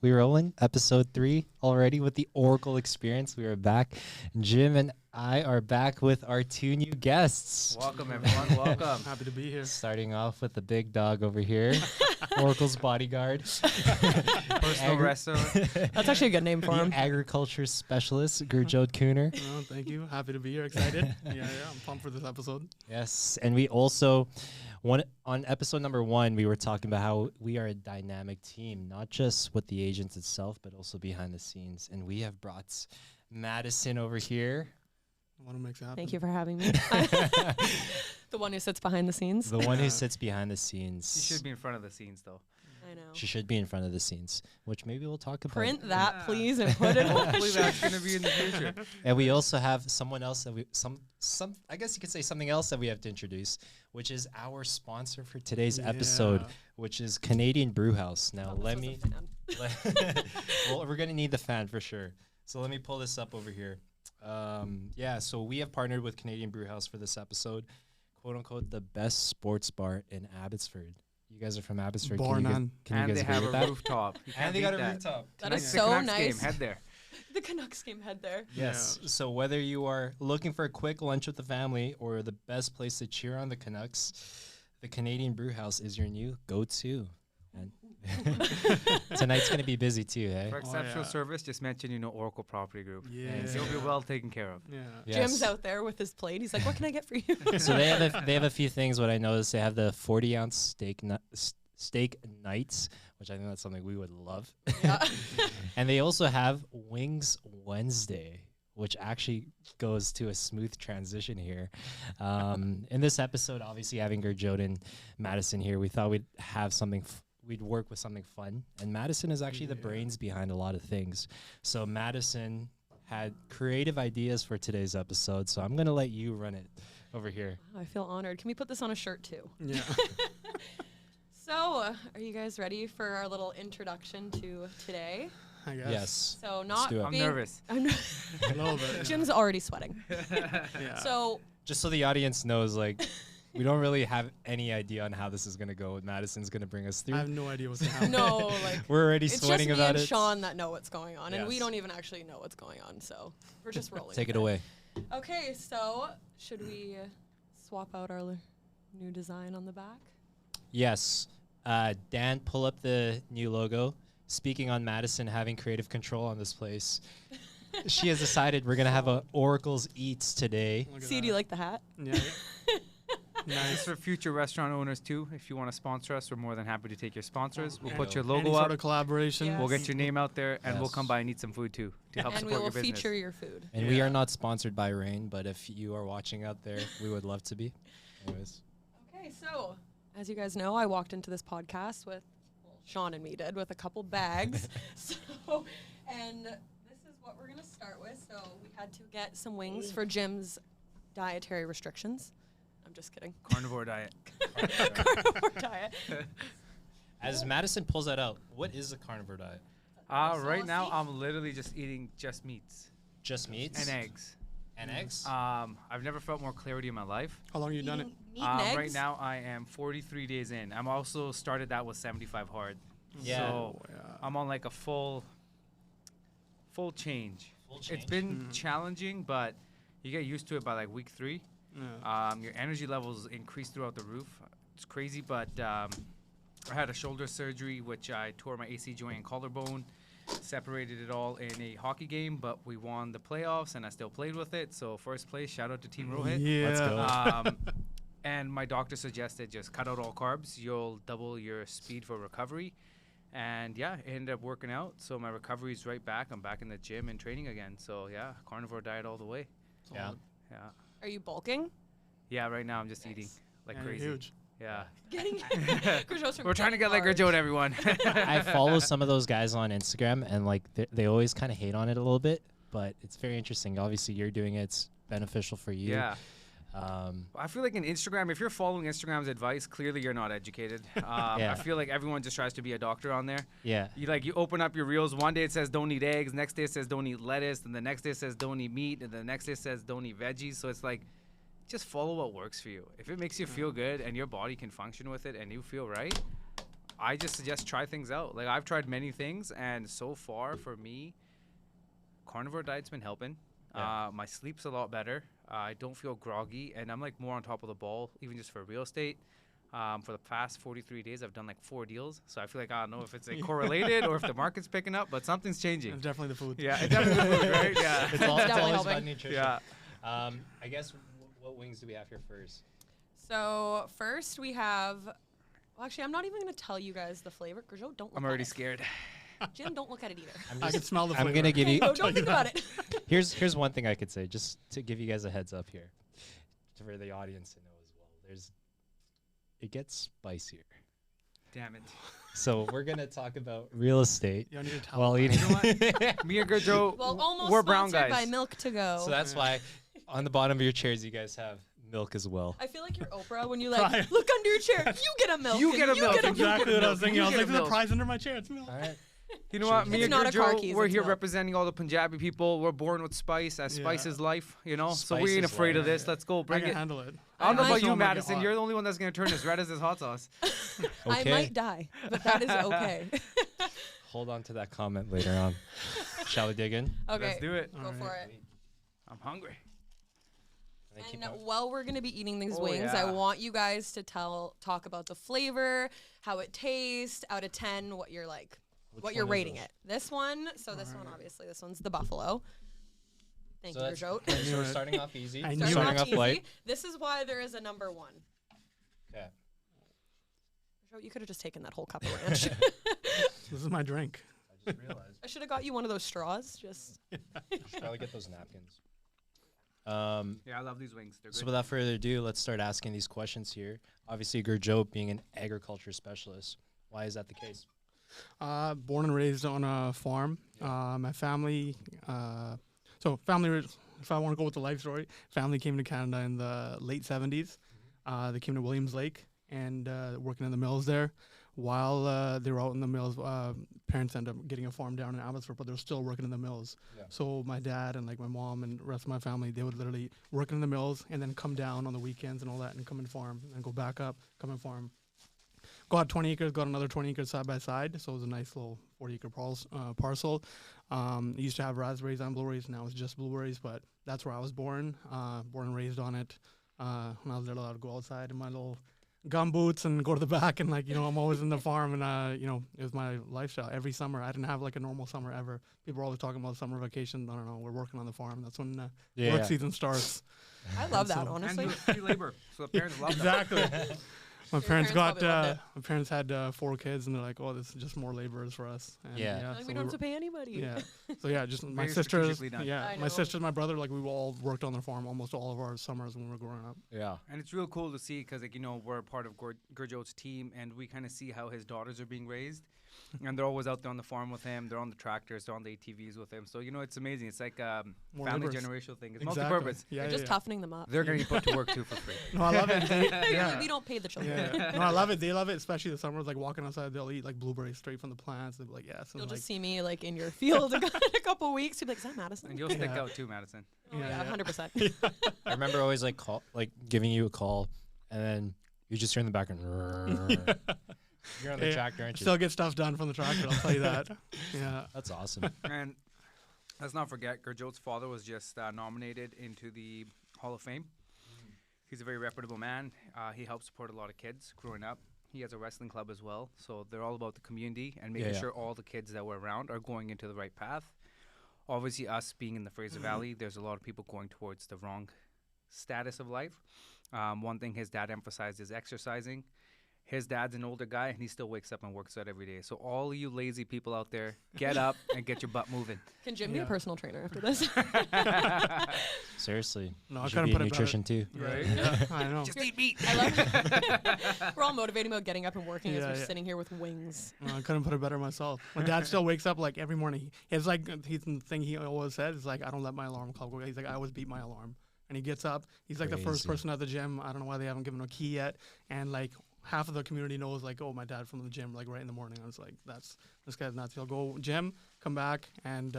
We rolling episode 3 already with the Oracle experience. We are back. Jim and I are back with our 2 new guests. Welcome, everyone. Welcome. Happy to be here. Starting off with the big dog over here, Oracle's bodyguard, Personal wrestler. That's actually a good name for him. the agriculture specialist, Gurjot Kuner. Oh, thank you. Happy to be here. Excited. yeah, I'm pumped for this episode. Yes, and we also on episode number 1, we were talking about how we are a dynamic team, not just with the agents itself, but also behind the scenes. And we have brought Madison over here, I want to make it happen. Thank you for having me. The one who sits behind the scenes. the one who sits behind the scenes. She should be in front of the scenes, though. I know. She should be in front of the scenes, which maybe we'll talk about. Print that, please, and put it on. Hopefully that's going to be in the future. And we also have someone else that we some I guess you could say something else that we have to introduce, which is our sponsor for today's episode, which is Canadian Brewhouse. Now let me well, we're gonna need the fan for sure. So let me pull this up over here. So we have partnered with Canadian Brewhouse for this episode, quote unquote, the best sports bar in Abbotsford. You guys are from Abbotsford. Bar none. Can And you they guys have agree a with that? rooftop. You can't And they beat got a that. rooftop. That is The so Canucks nice. Game, head there. The Canucks game head there. Yes. Yeah. So whether you are looking for a quick lunch with the family or the best place to cheer on the Canucks, the Canadian Brewhouse is your new go-to. And tonight's gonna be busy too, For eh? exceptional yeah. service, just mention Oracle Property Group. Yeah. You'll be well taken care of. Yeah. Yes. Jim's out there with his plate. He's like, "What can I get for you?" So they have a few things. What I noticed, they have the 40-ounce steak nights, which I think that's something we would love. Yeah. And they also have Wings Wednesday, which actually goes to a smooth transition here. In this episode, obviously having Gurjot and Madison here, we thought we'd have something. We'd work with something fun, and Madison is actually the brains behind a lot of things. So Madison had creative ideas for today's episode, so I'm gonna let you run it over here. I feel honored. Can we put this on a shirt too? Yeah. So, are you guys ready for our little introduction to today? I guess. Yes. So, not do it. I'm being- nervous. I'm A little bit. Jim's already sweating. Yeah. So, Just so the audience knows, like, we don't really have any idea on how this is gonna go. What Madison's gonna bring us through. I have no idea what's happening. no, like We're already it's just sweating me about and it. Sean that know what's going on, and we Yes. don't even actually know what's going on. So we're just rolling. Take with it away. Okay, so should we swap out our new design on the back? Yes. Dan, pull up the new logo. Speaking on Madison having creative control on this place, she has decided we're gonna have a Oracle's Eats today. Look at See, that. do you like the hat? Yeah. Just Nice. for future restaurant owners, too, if you want to sponsor us, we're more than happy to take your sponsors. We'll And put your Any logo sort up. of collaboration. Yeah. We'll get your name out there, and we'll Yes. come by and eat some food, too, to help And we support will your business. feature your food. And we Yeah. are not sponsored by Rain, but if you are watching out there, we would love to be. Anyways. Okay, so as you guys know, I walked into this podcast with, well, Sean and me did, with a couple bags. And this is what we're gonna start with. So we had to get some wings for Jim's dietary restrictions. I'm just kidding. Carnivore diet. Carnivore diet. As Madison pulls that out, what is a carnivore diet? Right now, Saucy? I'm literally just eating just meats Just meats and eggs. And eggs. I've never felt more clarity in my life. How long you done it? Meat and eggs? Right now, I am 43 days in. I'm also started that with 75 hard. Yeah. So yeah. I'm on like a full change. Full It's change. been challenging, but you get used to it by like week 3. Yeah. Your energy levels increase throughout the roof. It's crazy, but I had a shoulder surgery, which I tore my AC joint and collarbone, separated it all in a hockey game, but we won the playoffs, and I still played with it. So first place, shout out to Team Rohit. Yeah. Let's go. And my doctor suggested just cut out all carbs. You'll double your speed for recovery. And yeah, it ended up working out. So my recovery is right back. I'm back in the gym and training again. So yeah, carnivore diet all the way. Yeah. Yeah. Are you bulking? Yeah, right now I'm just Nice. eating like Yeah, you're crazy. huge. Yeah. Getting We're trying to get like Gurjot, everyone. I follow some of those guys on Instagram, and like they always kind of hate on it a little bit, but it's very interesting. Obviously, you're doing it; it's beneficial for you. Yeah. I feel like in Instagram, if you're following Instagram's advice, clearly you're not educated. Yeah. I feel like everyone just tries to be a doctor on there. Yeah. You open up your reels. One day it says don't eat eggs. Next day it says don't eat lettuce. And the next day it says don't eat meat. And the next day it says don't eat veggies. So it's like, just follow what works for you. If it makes you feel good and your body can function with it and you feel right, I just suggest try things out. Like I've tried many things, and so far for me, carnivore diet's been helping. Yeah. My sleep's a lot better. I don't feel groggy, and I'm like more on top of the ball, even just for real estate. For the past 43 days, I've done like 4 deals. So I feel like I don't know if it's like correlated or if the market's picking up, but something's changing. It's definitely the food. Yeah, it's definitely food, right? Yeah. It's definitely always helping. about nutrition. Yeah. I guess what wings do we have here first? So first we have. Well, actually, I'm not even going to tell you guys the flavor. Gurjo, don't look I'm already at it. scared. Jim, don't look at it either. I can smell the I'm flavor. gonna give you. No, don't think about it. Here's one thing I could say, just to give you guys a heads up here, for the audience to know as well. It gets spicier. Damn it. So we're gonna talk about real estate You don't need to tell while them. eating. Me and Gurjo, Well, almost we're brown sponsored guys. by Milk to Go. So that's why on the bottom of your chairs you guys have milk as well. I feel like you're Oprah when you Cry. like look under your chair. You get a milk. You and get a milk, Get a and you milk. Exactly what I was thinking. I was You like, get there's a milk. prize under my chair. It's milk. All right. You know what? Me It's and not a car Gurjo, keys, we're it's here milk. representing all the Punjabi people. We're born with spice, as spice Yeah. is life, you know? so Spice we ain't is afraid of life. this. Let's go. I Bring can it. handle it. I don't know I about might- you, Don't make it Madison. hot. You're the only one that's going to turn as red as this hot sauce. I Okay. might die, but that is okay. Hold on to that comment later on. Shall we dig in? Okay, Let's do it. go for it. I'm hungry. And then keep And going. while we're gonna be eating these Oh, wings, yeah. I want you guys to talk about the flavor, how it tastes, out of 10, what you're like, Which what you're one is rating this? it. This one, so this one obviously, this one's the buffalo. Thank So you, that's- Gurjot. okay, so we're knew it. starting off easy. I knew Starting it. off light. This is why there is a number 1. Okay. Gurjot, you could have just taken that whole cup of ranch. This is my drink. I just realized. I should have got you one of those straws. Just Should probably get those napkins. Yeah, I love these wings. They're So good. without further ado, let's start asking these questions here. Obviously, Gurjot being an agriculture specialist, why is that the case? Born and raised on a farm. My family, if I want to go with the life story, family came to Canada in the late 70s. They came to Williams Lake and working in the mills there. While they were out in the mills, parents ended up getting a farm down in Abbotsford, but they were still working in the mills. Yeah. So my dad and like my mom and the rest of my family, they would literally work in the mills and then come down on the weekends and all that and come and farm and go back up, come and farm. Got 20 acres, got another 20 acres side by side, so it was a nice little 40-acre parcel. It used to have raspberries and blueberries, now it's just blueberries, but that's where I was born and raised on it. When I was little, I would go outside in my little gum boots and go to the back, and I'm always in the farm, and it was my lifestyle. Every summer, I didn't have like a normal summer ever. People are always talking about summer vacation. I don't know, we're working on the farm. That's when work season starts. I love that, So- honestly. And free labor. So the parents love Exactly. My Your parents parents probably loved my parents had 4 kids, and they're like, "Oh, this is just more laborers for us." And Yeah. Like, so we don't have were- to pay anybody. Yeah. So yeah, just my Very sisters. strategically done. Yeah, I my know. sisters, my brother, like we all worked on the farm almost all of our summers when we were growing up. Yeah. And it's real cool to see because, we're a part of Gurjot's team, and we kind of see how his daughters are being raised. And they're always out there on the farm with him. They're on the tractors. They're on the ATVs with him. So, it's amazing. It's like More family laborers. generational thing. It's Exactly. multi-purpose. Yeah, You're yeah, just yeah. toughening them up. They're going to get put to work, too, for free. No, I love it. Yeah. We don't pay the children. Yeah. No, I love it. They love it, especially the summers. Like walking outside, they'll eat like blueberries straight from the plants. They'll be like, "Yes." You'll And, just see me like in your field in a couple weeks. You'll be like, "Is that Madison?" And you'll stick Yeah. out, too, Madison. Oh, yeah, Yeah. 100%. I remember always giving you a call, and then you just hear in the background. You're on the Yeah. tractor, aren't you? still get stuff done from the tractor. I'll tell you that. Yeah. That's awesome. And let's not forget, Gurjot's father was just nominated into the Hall of Fame. He's a very reputable man. He helps support a lot of kids growing up. He has a wrestling club as well. So they're all about the community and making Yeah. sure all the kids that we're around are going into the right path. Obviously, us being in the Fraser Valley, there's a lot of people going towards the wrong status of life. One thing his dad emphasized is exercising. His dad's an older guy, and he still wakes up and works out every day. So all you lazy people out there, get up and get your butt moving. Can Jim be a Yeah. personal trainer after this? Seriously. No, You I should couldn't be put in it better. nutrition too. Right? Yeah, I know. Just eat meat. I love it. We're all motivating about getting up and working as Yeah, we're yeah. sitting here with wings. No, I couldn't put it better myself. My dad still wakes up like every morning. He's like, he's the thing he always says is like, I don't let my alarm clock go. He's like, I always beat my alarm. And he gets up. He's like the first Crazy. person at the gym. I don't know why they haven't given him a key yet. And like half of the community knows like, oh, my dad from the gym, like right in the morning. I was like, this guy's nuts. He'll go gym, come back and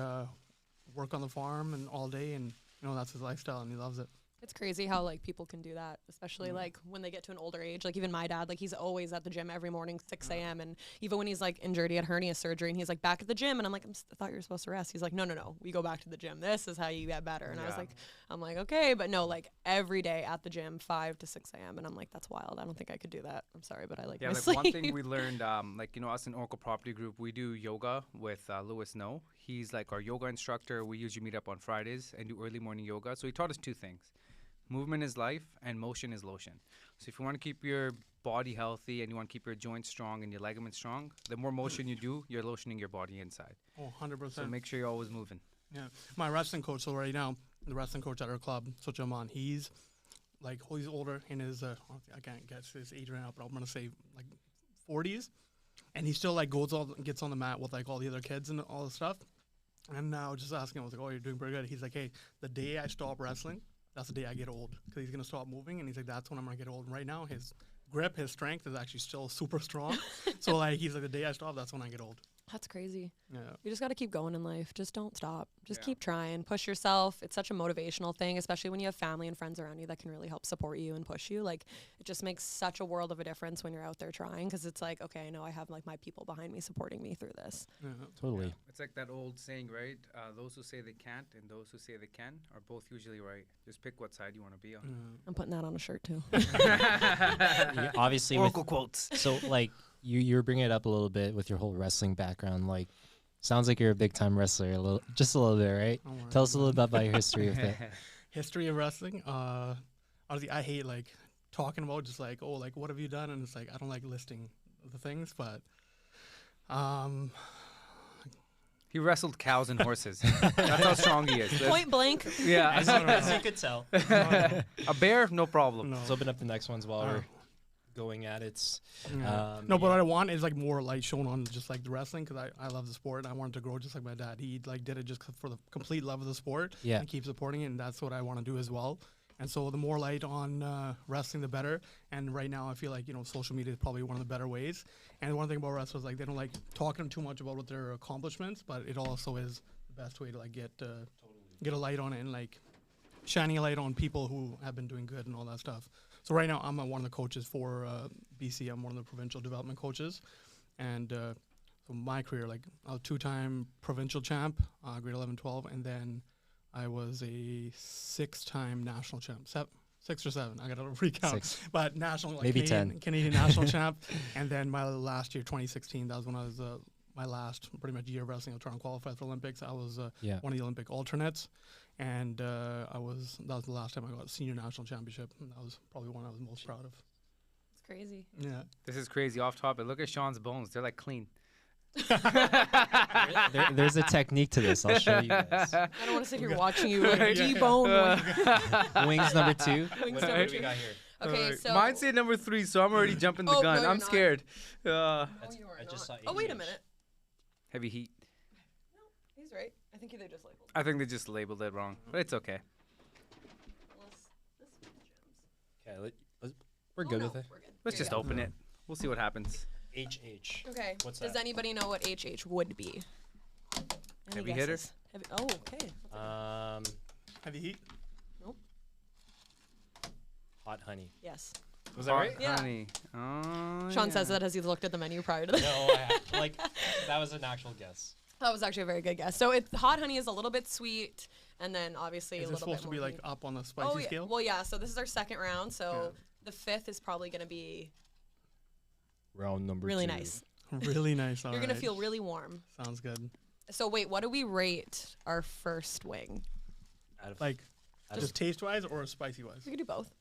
work on the farm and all day. And that's his lifestyle and he loves it. It's crazy how like people can do that, especially like when they get to an older age. Like even my dad, like he's always at the gym every morning, 6 a.m. And even when he's like injured, he had hernia surgery, and he's like back at the gym, and I'm like, I thought you were supposed to rest. He's like, no, we go back to the gym. This is how you get better. And I was like, I'm like, okay, but no, like every day at the gym, 5 to 6 a.m. And I'm like, that's wild. I don't think I could do that. I'm sorry, but I like my like sleep. one thing we learned, like, you know, us in Oracle Property Group, we do yoga with Louis No. He's like our yoga instructor. We usually meet up on Fridays and do early morning yoga. So he taught us 2 things. Movement is life and motion is lotion. So if you want to keep your body healthy and you want to keep your joints strong and your ligaments strong, the more motion you do, you're lotioning your body inside. Oh, 100%. So make sure you're always moving. Yeah. My wrestling coach, so right now, the wrestling coach at our club, Sochaman, he's like, he's older in his, I can't guess his age right now, but I'm going to say like 40s. And he still like gets on the mat with like all the other kids and all the stuff. And now just asking him, I was like, oh, you're doing pretty good. He's like, hey, the day I stop wrestling, that's the day I get old, because he's going to stop moving. And he's like, that's when I'm going to get old. And right now, his grip, his strength is actually still super strong. So like, he's like, the day I stop, that's when I get old. That's crazy. Yeah. You just got to keep going in life. Just don't stop. Just Yeah. keep trying. Push yourself. It's such a motivational thing, especially when you have family and friends around you that can really help support you and push you. Like, it just makes such a world of a difference when you're out there trying, because it's like, okay, I know I have like my people behind me supporting me through this. Yeah. Totally. It's like that old saying, right? Those who say they can't and those who say they can are both usually right. Just pick what side you want to be on. I'm putting that on a shirt too. You- obviously, with, Oracle quotes. so like you're bringing it up a little bit with your whole wrestling background. Like, sounds like you're a big time wrestler, just a little bit, right? Don't worry Tell us a about little bit about your history with it. history of wrestling. Honestly, I hate like talking about just like, oh, like what have you done? And it's like I don't like listing the things, but He wrestled cows and horses. That's how strong he is. Point blank. Yeah. As you could tell. A bear, no problem. no. Let's open up the next ones while we're going at it. Yeah. No, but what I want is like more light shown on just like the wrestling, because I love the sport. I wanted to grow just like my dad. He like did it just for the complete love of the sport. Yeah. And keep supporting it, and that's what I want to do as well. And so the more light on wrestling, the better. And right now, I feel like, you know, social media is probably one of the better ways. And one thing about wrestlers, like they don't like talking too much about what their accomplishments, but it also is the best way to like get a light on it and like shining a light on people who have been doing good and all that stuff. So right now, I'm one of the coaches for BC. I'm one of the provincial development coaches. And so my career, like I was 2-time provincial champ, grade 11, 12, and then I was a 6-time national champ. 6 or 7, I got to recount. 6. But national, like Maybe Canadian, 10. Canadian national champ. And then my last year, 2016, that was when I was my last pretty much year of wrestling. I was trying to qualify for Olympics. I was one of the Olympic alternates. And that was the last time I got a senior national championship. And that was probably one I was most proud of. It's crazy. Yeah. This is crazy. Off topic. Look at Sean's bones. They're like clean. There's a technique to this. I'll show you guys. I don't want to sit here watching you like debone. Wings number 2. Wings What number do we 2. got here? Okay, so Mine say number 3, so I'm already jumping the Oh, gun. no, you're I'm not. scared. No, That's- you are I just not. saw Oh, wait a ADH. minute. Heavy heat. He's right. I think they just labeled. I think they just labeled it wrong, but it's okay. Unless this is gems. Okay, we're good with it. We're good. Let's Here just you open it. We'll see what happens. HH. go. Okay. What's Does that? anybody know what HH would be? Any Heavy hitter? guesses? Oh, okay. Heavy heat? Hot honey. Yes. Was that Hot right? Yeah. honey. Oh, Sean says yeah. that as he's looked at the menu prior to this. No, like that was an actual guess. That was actually a very good guess. So hot honey is a little bit sweet, and then obviously Is a it little bit supposed to more be like heat. up on the spicy Oh, yeah. scale? Well, yeah. So this is our second round. So the 5th is probably going to be Round number really 2. nice. Really nice. You're going to feel really warm. Sounds good. So wait, what do we rate our first wing? Out of, Like, out just of, taste wise or spicy wise? We could do both.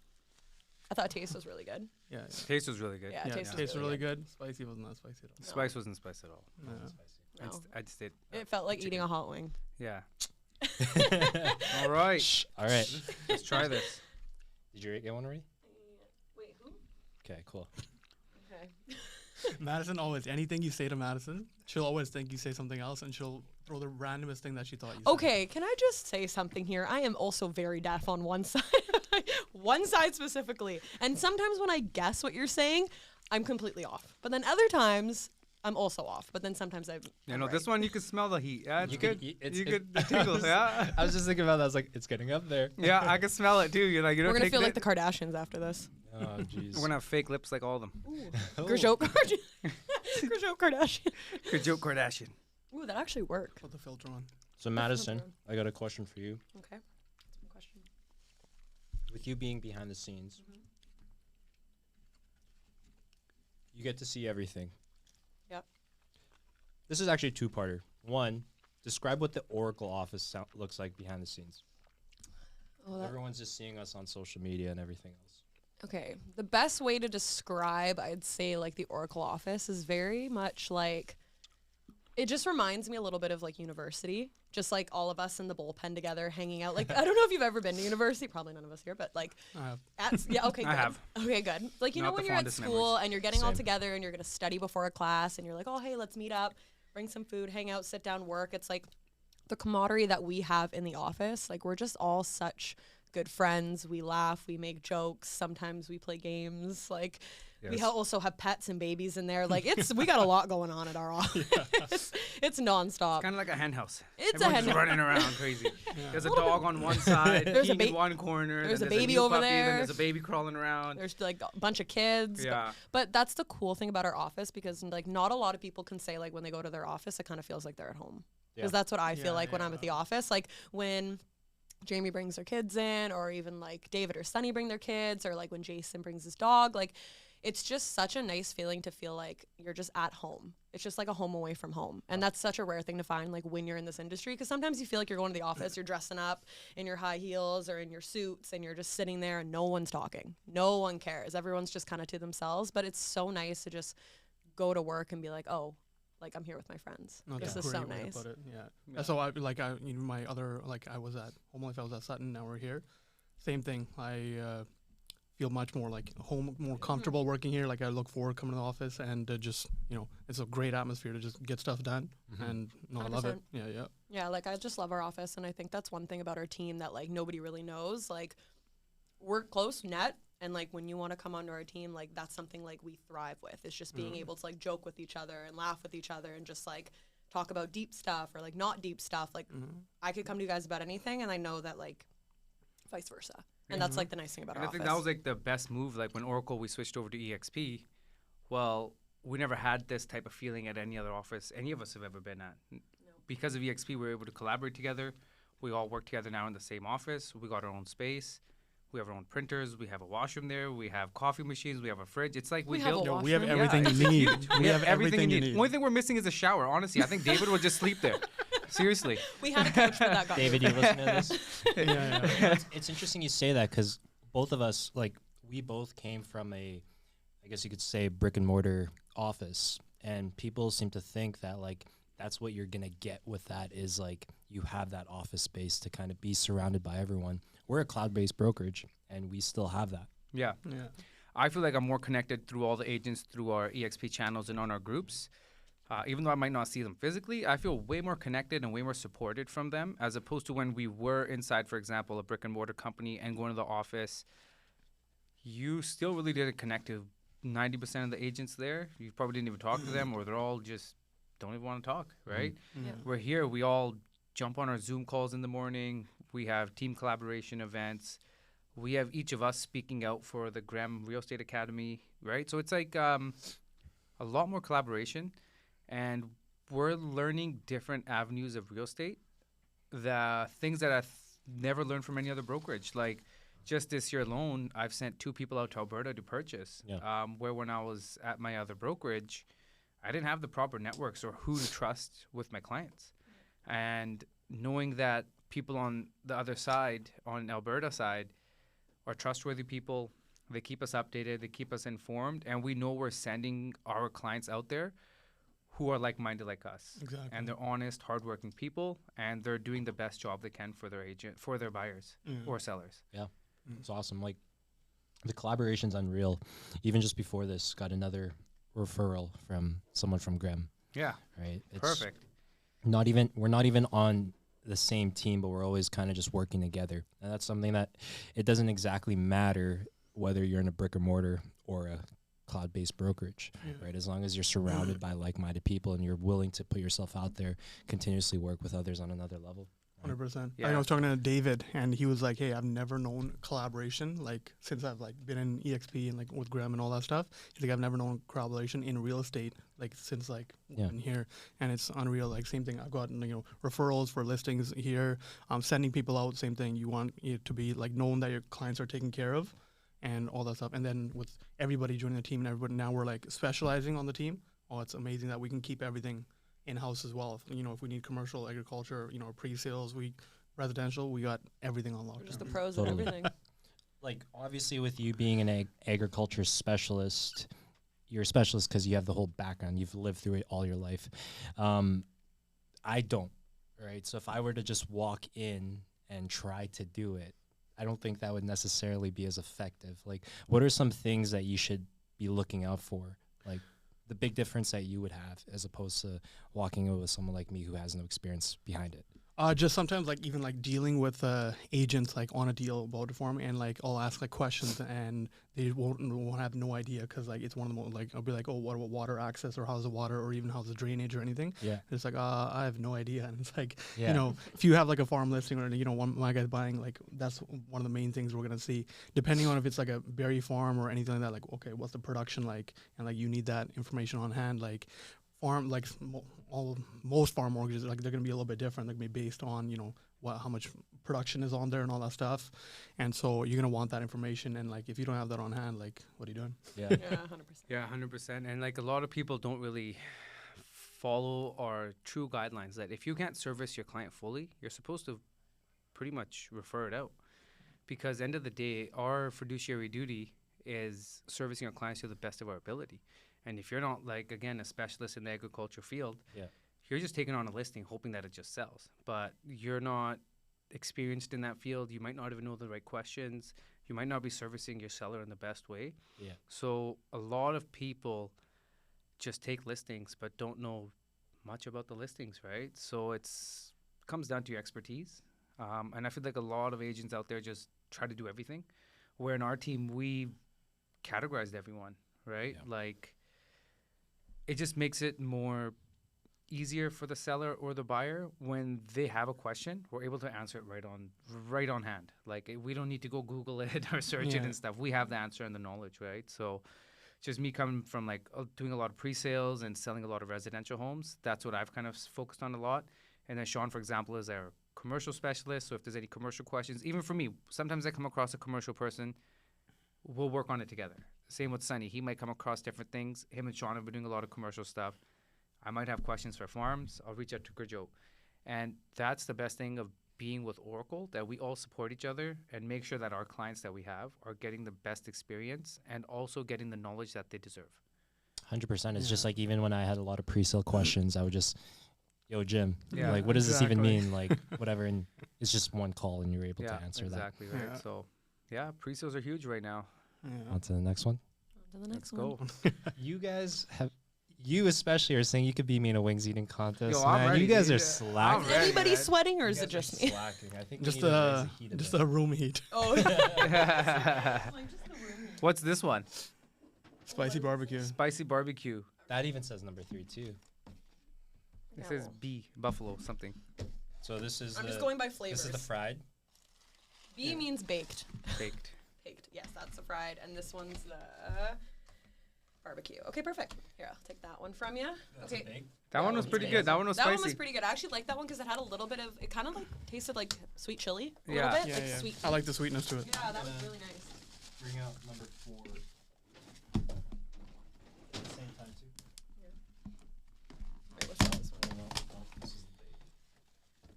I thought taste was really good. Yeah. Taste was really good. Yeah, Yeah, taste was tastes really really good. Spicy wasn't that spicy at all. Spice wasn't spice at all. Yeah. No. I just did. It felt like eating a hot wing. Yeah. All right. Shh. All right. Let's try this. Did you get one already? Wait, who? Okay, cool. Okay. Madison always, anything you say to Madison, she'll always think you say something else, and she'll throw the randomest thing that she thought you said. Okay, can I just say something here? I am also very deaf on one side, one side specifically. And sometimes when I guess what you're saying, I'm completely off. But then other times, I'm also off, but then sometimes I'm This right. one you can smell the heat. Yeah, it's You good. could- You it- get the I tingles. was- Yeah. I was just thinking about that. I was like, it's getting up there. Yeah, I can smell it too. You're like, We're gonna feel like the Kardashians after this. Oh, jeez. We're gonna have fake lips like all of them. Oh. Grishot Kardashian. Good joke, Kardashian. Ooh, that actually worked. Put the filter on. So Madison, I got a question for you. Okay. That's my question. With you being behind the scenes, you get to see everything. Yep. This is actually a two-parter. One, describe what the Oracle office looks like behind the scenes. Oh, Everyone's just seeing us on social media and everything else. okay. The best way to describe, I'd say, like the Oracle office is very much like, it just reminds me a little bit of like university, just like all of us in the bullpen together hanging out. Like, I don't know if you've ever been to university, probably none of us here, but like, yeah, okay, I good. have. Okay, good. Like, you Not know, when the you're at fondest school and you're getting all Same. together and you're going to study before a class and you're like, oh, hey, let's meet up, bring some food, hang out, sit down, work. It's like the camaraderie that we have in the office. Like, we're just all such good friends. We laugh, we make jokes. Sometimes we play games. Like, we Yes. also have pets and babies in there. Like, we got a lot going on at our office. It's nonstop. Kind of like a hen house. It's a Everyone's hen just house. running around crazy. There's a dog on one side, There's a peeing in ba- one corner. there's then a baby new over puppy, there. Then there's a baby crawling around. There's like a bunch of kids. Yeah. But that's the cool thing about our office, because like not a lot of people can say like when they go to their office, it kind of feels like they're at home. Because Yeah. that's what I feel Yeah, like when I'm yeah. at the office. Like when Jamie brings their kids in, or even like David or Sunny bring their kids, or like when Jason brings his dog, like it's just such a nice feeling to feel like you're just at home. It's just like a home away from home. And that's such a rare thing to find like when you're in this industry, because sometimes you feel like you're going to the office, you're dressing up in your high heels or in your suits, and you're just sitting there and no one's talking. No one cares. Everyone's just kind of to themselves. But it's so nice to just go to work and be like, oh, like I'm here with my friends. No, This that's is a so great way to nice. put it, yeah. So my other, like I was at Home Life, I was at Sutton, now we're here. Same thing. I feel much more like home, more comfortable working here. Like I look forward coming to the office, and just, it's a great atmosphere to just get stuff done. And no, I love it. 100%. Yeah. Yeah, like I just love our office, and I think that's one thing about our team that like nobody really knows. Like we're close net, and like when you want to come onto our team, like that's something like we thrive with. It's just being able to like joke with each other and laugh with each other and just like talk about deep stuff or like not deep stuff. Like I could come to you guys about anything, and I know that like vice versa. And that's like the nice thing about And our I think office. that was like the best move. Like when Oracle, we switched over to EXP. Well, we never had this type of feeling at any other office any of us have ever been at. Because of EXP, we were able to collaborate together. We all work together now in the same office. We got our own space. We have our own printers. We have a washroom there. We have coffee machines. We have a fridge. It's like we We have built. a We have washroom. everything it's you need. huge. We have everything you need. Only thing we're missing is a shower. Honestly, I think David would just sleep there. Seriously. we had a coach that got David, you listen to this? Yeah. It's interesting you say that, because both of us, like, we both came from I guess you could say, brick and mortar office, and people seem to think that like that's what you're gonna get with that, is like you have that office space to kind of be surrounded by everyone. We're a cloud-based brokerage, and we still have that. Yeah. Yeah. I feel like I'm more connected through all the agents, through our EXP channels and on our groups. Even though I might not see them physically, I feel way more connected and way more supported from them, as opposed to when we were inside, for example, a brick and mortar company and going to the office. You still really didn't connect to 90% of the agents there. You probably didn't even talk to them, or they're all just don't even want to talk, right? Yeah. We're here, we all jump on our Zoom calls in the morning. We have team collaboration events. We have each of us speaking out for the Graham Real Estate Academy, right? So it's like a lot more collaboration, and we're learning different avenues of real estate, the things that I've never learned from any other brokerage. Like just this year alone, I've sent 2 people out to Alberta to purchase, Yeah. where when I was at my other brokerage, I didn't have the proper networks or who to trust with my clients. And knowing that people on the other side, on Alberta side, are trustworthy people, they keep us updated, they keep us informed, and we know we're sending our clients out there who are like-minded like us. Exactly. And they're honest, hardworking people, and they're doing the best job they can for their agent, for their buyers or sellers. It's awesome. Like, the collaboration's unreal. Even just before this, got another referral from someone from Graham. Yeah, Right? It's perfect. we're not even on the same team, but we're always kind of just working together. And that's something that it doesn't exactly matter whether you're in a brick and mortar or a cloud-based brokerage, right? As long as you're surrounded by like-minded people and you're willing to put yourself out there, continuously work with others on another level. 100%. Yeah. I was talking to David, and he was like, "Hey, I've never known collaboration like since I've like been in EXP and like with Graham and all that stuff. He's like, I've never known collaboration in real estate like since like Yeah. in here, and it's unreal. Like same thing. I've got referrals for listings here. Sending people out. Same thing. You want it to be like known that your clients are taken care of, and all that stuff. And then with everybody joining the team and everybody now we're like specializing on the team. Oh, it's amazing that we can keep everything in-house as well. If we need commercial, agriculture, pre-sales, residential, we got everything on lockdown. Just the pros Totally. and everything. Like, obviously, with you being an agriculture specialist, you're a specialist because you have the whole background. You've lived through it all your life. I don't, right? So if I were to just walk in and try to do it, I don't think that would necessarily be as effective. Like, what are some things that you should be looking out for? Like, the big difference that you would have as opposed to walking in with someone like me who has no experience behind it? Just sometimes like even like dealing with agents like on a deal about to form, and like I'll ask like questions and they won't have no idea because like it's one of the most like I'll be like, oh, what about water access or how's the water or even how's the drainage or anything. Yeah. It's like I have no idea, and it's like Yeah. if you have like a farm listing or one my guy's buying, like that's one of the main things we're gonna see depending on if it's like a berry farm or anything like that. Like, okay, what's the production like, and like you need that information on hand. Like farm, like most farm mortgages, like they're gonna be a little bit different. They're gonna be based on how much production is on there and all that stuff, and so you're gonna want that information. And like if you don't have that on hand, like what are you doing? Yeah. Yeah, 100%. Yeah, 100%. And like a lot of people don't really follow our true guidelines that if you can't service your client fully, you're supposed to pretty much refer it out. Because end of the day, our fiduciary duty is servicing our clients to the best of our ability. And if you're not, like, again, a specialist in the agriculture field, Yeah. you're just taking on a listing hoping that it just sells. But you're not experienced in that field. You might not even know the right questions. You might not be servicing your seller in the best way. Yeah. So a lot of people just take listings but don't know much about the listings, right? So it's comes down to your expertise. And I feel like a lot of agents out there just try to do everything. Where in our team, we categorized everyone, right? Yeah. Like, it just makes it more easier for the seller or the buyer when they have a question. We're able to answer it right on hand. Like, we don't need to go Google it or search it Yeah. and stuff. We have the answer and the knowledge, right? So just me coming from like doing a lot of pre-sales and selling a lot of residential homes, that's what I've kind of focused on a lot. And then Sean, for example, is our commercial specialist. So if there's any commercial questions, even for me, sometimes I come across a commercial person, we'll work on it together. Same with Sunny. He might come across different things. Him and Sean have been doing a lot of commercial stuff. I might have questions for farms. I'll reach out to Gurjo. And that's the best thing of being with Oracle, that we all support each other and make sure that our clients that we have are getting the best experience and also getting the knowledge that they deserve. 100%. It's Yeah. just like even when I had a lot of pre-sale questions, I would just, yo, Jim, Yeah, like, what does this even exactly. mean? Like, whatever. And it's just one call and you're able to answer exactly right. Yeah. So, yeah, pre-sales are huge right now. Yeah. that. On to the next one. On to the next Let's one. go. You guys have, you especially are saying you could beat me in a wings eating contest. Yo, I'm man. ready, You guys dude. are I'm slacking. Is ready, anybody man. sweating or You is it guys are just me? slacking. I think we Just need to raise the heat a just bit. a room heat, Oh, like just the room. What's this one? spicy barbecue. Spicy barbecue. That even says number 3 too. It says No. B, buffalo, something. So this is I'm the, just going by flavors. this is the fried. B means baked. Baked. Baked. Yes, that's the fried, and this one's the barbecue. Okay, perfect. Here, I'll take that one from you. Okay. That one was pretty good. That one was That spicy. one was pretty good. I actually liked that one because it had a little bit of. It kind of like tasted like sweet chili. A Yeah. little bit, Yeah, like yeah. sweet. I like the sweetness to it. Yeah, that was really nice. Bring out number 4. Same time too. Wait, what's this one? This is the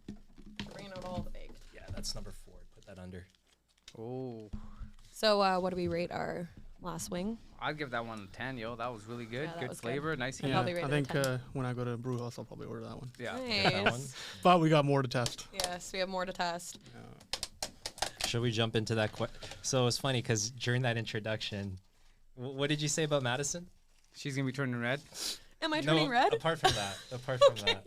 baked. We're bringing out all the baked. Yeah, that's number 4. Put that under. Oh, So, what do we rate our last wing? I'd give that one a 10, yo. That was really good. Yeah, that Good was good. flavor. Nice heat. Yeah, probably I rate it a think 10. when I go to brew house, I'll probably order that one. Yeah. That one. Nice. But we got more to test. Yes, we have more to test. Should we jump into that? So it's funny because during that introduction, what did you say about Madison? She's going to be turning red. Am I turning red? Apart from that, apart from that,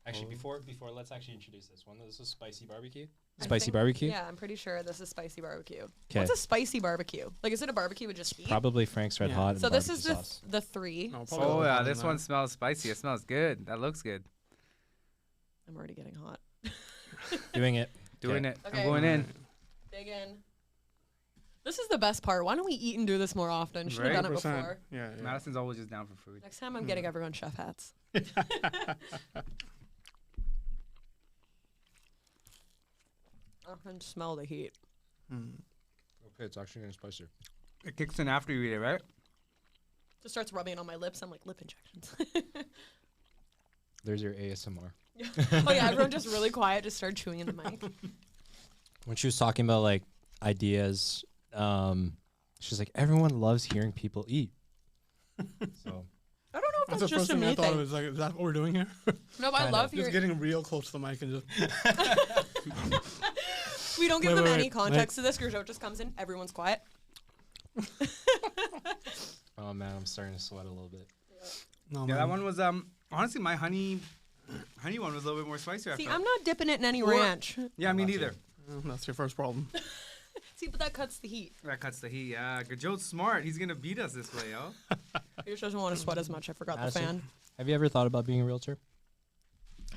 Actually, before let's actually introduce this one. This is spicy barbecue. I Spicy think- barbecue. Yeah, I'm pretty sure this is spicy barbecue. 'Kay. What's a spicy barbecue? Like, is it a barbecue with just meat? Probably Frank's Red Yeah. Hot. And So this is barbecue sauce. the three. No, So probably Oh a yeah, lot this in one that. smells spicy. It smells good. That looks good. I'm already getting hot. Doing it. Doing it. Okay. I'm going in. Dig in. This is the best part. Why don't we eat and do this more often? Should have Right? done it 100%. before. Yeah, yeah. Madison's always just down for food. Next time, I'm getting everyone chef hats. I can smell the heat. Mm. Okay, it's actually getting spicier. It kicks in after you eat it, right? Just starts rubbing it on my lips. I'm like, lip injections. There's your ASMR. Oh yeah, everyone just really quiet, just started chewing in the mic. When she was talking about like ideas, she's like, everyone loves hearing people eat. So I don't know if That's that's the just first a thing I me thought thing. it was like, is that what we're doing here? No, but I Kinda. love Just hearing. getting real close to the mic and just. We don't give Wait, them wait, any wait, context to this. Gurjot just comes in, everyone's quiet. oh man, I'm starting to sweat a little bit. No, Yeah, man. that one was honestly my honey one was a little bit more spicier. I See, felt. I'm not dipping it in any Or- ranch. Yeah, me Not neither. That's your first problem. See, but that cuts the heat. That cuts the heat. Yeah, Gurjot's smart. He's gonna beat us this way, yo. He just doesn't want to sweat as much. I forgot the Madison? fan. Have you ever thought about being a realtor?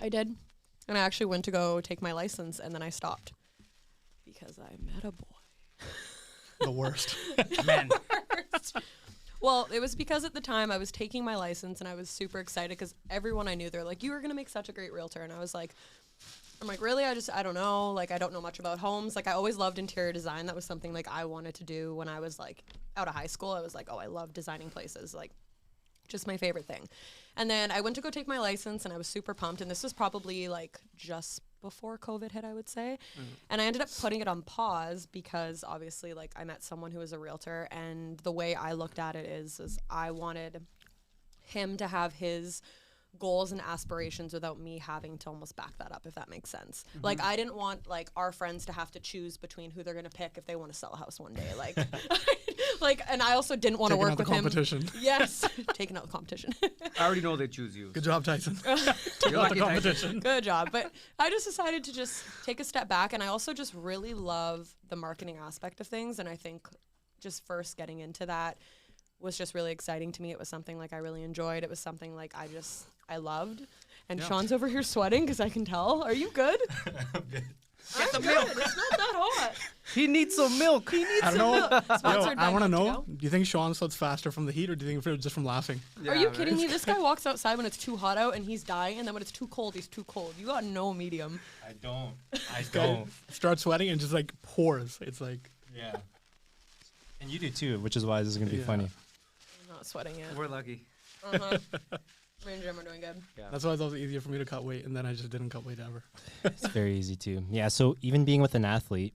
I did. And I actually went to go take my license, and then I stopped. Because I met a boy. The worst. Man. Well, it was because at the time I was taking my license and I was super excited because everyone I knew, they're like, you were going to make such a great realtor. And I was like, I'm like, really? I don't know. Like, I don't know much about homes. Like, I always loved interior design. That was something like I wanted to do when I was like out of high school. I was like, oh, I love designing places. Like, just my favorite thing. And then I went to go take my license and I was super pumped. And this was probably like just before COVID hit, I would say. And I ended up putting it on pause because obviously like I met someone who was a realtor, and the way I looked at it is I wanted him to have his goals and aspirations without me having to almost back that up, if that makes sense. Like, I didn't want like our friends to have to choose between who they're going to pick if they want to sell a house one day. Like, like, and I also didn't want to Taking work out the with him. competition. Yes, taking out the competition. I already know they choose you. Good job, Tyson. You're Out the lucky, Tyson. competition. Good job. But I just decided to just take a step back, and I also just really love the marketing aspect of things, and I think just first getting into that was just really exciting to me. It was something like I really enjoyed. It was something like I loved. And Yeah. Sean's over here sweating because I can tell. Are you good? Get the I'm milk. good. It's not that hot. He needs some milk. He needs I don't some know. milk. Yo, Sponsored by I want to Milk know. Do you think Sean sweats faster from the heat, or do you think it's just from laughing? Are you kidding me? This guy walks outside when it's too hot out and he's dying, and then when it's too cold, he's too cold. You got no medium. I don't. I Guy starts sweating and just like pours. It's like Yeah. And you do too, which is why this is gonna be Yeah. funny. I'm not sweating yet. We're lucky. Uh-huh. Me and Jim are doing good. that's why it's always easier for me to cut weight, and then I just didn't cut weight ever. It's very easy too. Yeah. So even being with an athlete,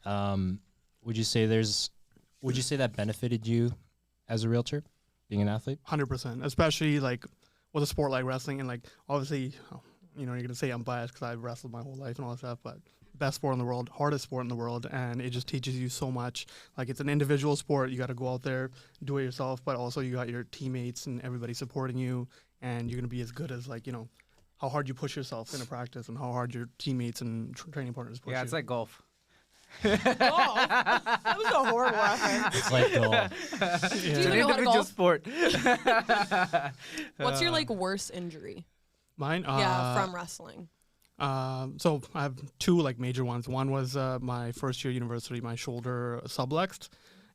would you say that benefited you as a realtor, being an athlete? 100%, especially like with a sport like wrestling, and like obviously, you know, you're gonna say I'm biased because I've wrestled my whole life and all that stuff, but best sport in the world, hardest sport in the world, and it just teaches you so much. Like, it's an individual sport. You got to go out there, do it yourself, but also you got your teammates and everybody supporting you, and you're gonna be as good as, like, you know, how hard you push yourself in a practice and how hard your teammates and training partners push Yeah, you. it's like golf. Oh, that was a horrible reference. It's like golf. Do It's you an even know how to individual golf? sport. What's your like worst injury? Mine. Yeah, from wrestling. So I have two like major ones. One was my first year at university, my shoulder subluxed,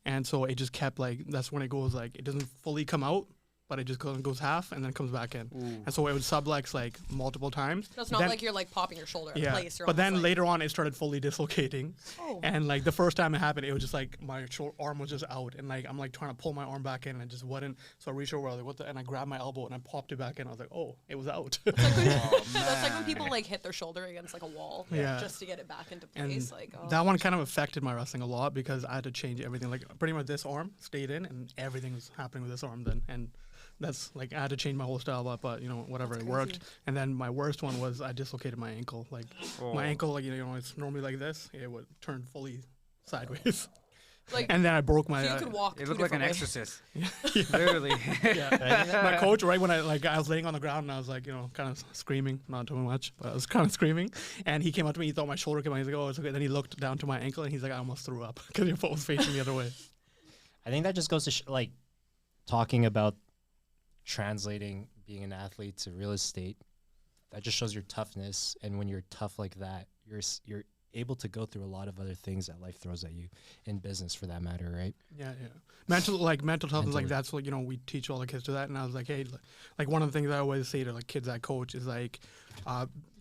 and so it just kept like, that's when it goes like, it doesn't fully come out, but it just goes half and then comes back in. And so it would sublux like multiple times. So it's not Then- like you're like popping your shoulder in yeah, place. You're but then almost, like, later on it started fully dislocating, Oh. and like the first time it happened, it was just like my arm was just out, and like I'm like trying to pull my arm back in, and it just wouldn't. So I reached over, I was like, what the? And I grabbed my elbow and I popped it back in. I was like, oh, it was out. That's like when people like hit their shoulder against like a wall Yeah. just to get it back into And place. Like, oh. that one kind of affected my wrestling a lot because I had to change everything. Like, pretty much this arm stayed in, and everything was happening with this arm then. And that's like, I had to change my whole style up, but you know, whatever, That's it worked. crazy. And then my worst one was I dislocated my ankle. Like, my ankle, like, you know, it's normally like this. It would turn fully sideways. Like, And then I broke my. so you could walk. It two looked like an different ways. exorcist. Literally. My coach, right when I was laying on the ground and I was like, kind of screaming, not too much, but I was kind of screaming. And he came up to me, he thought my shoulder came out. He's like, "Oh, it's okay." Then he looked down to my ankle and he's like, "I almost threw up because your foot was facing the other way." I think that just goes to like talking about translating being an athlete to real estate. That just shows your toughness, and when you're tough like that, you're able to go through a lot of other things that life throws at you, in business for that matter, right? Yeah. Mental toughness, like Mentally. that's what we teach all the kids to that. And I was like, hey, like one of the things I always say to like kids I coach is like,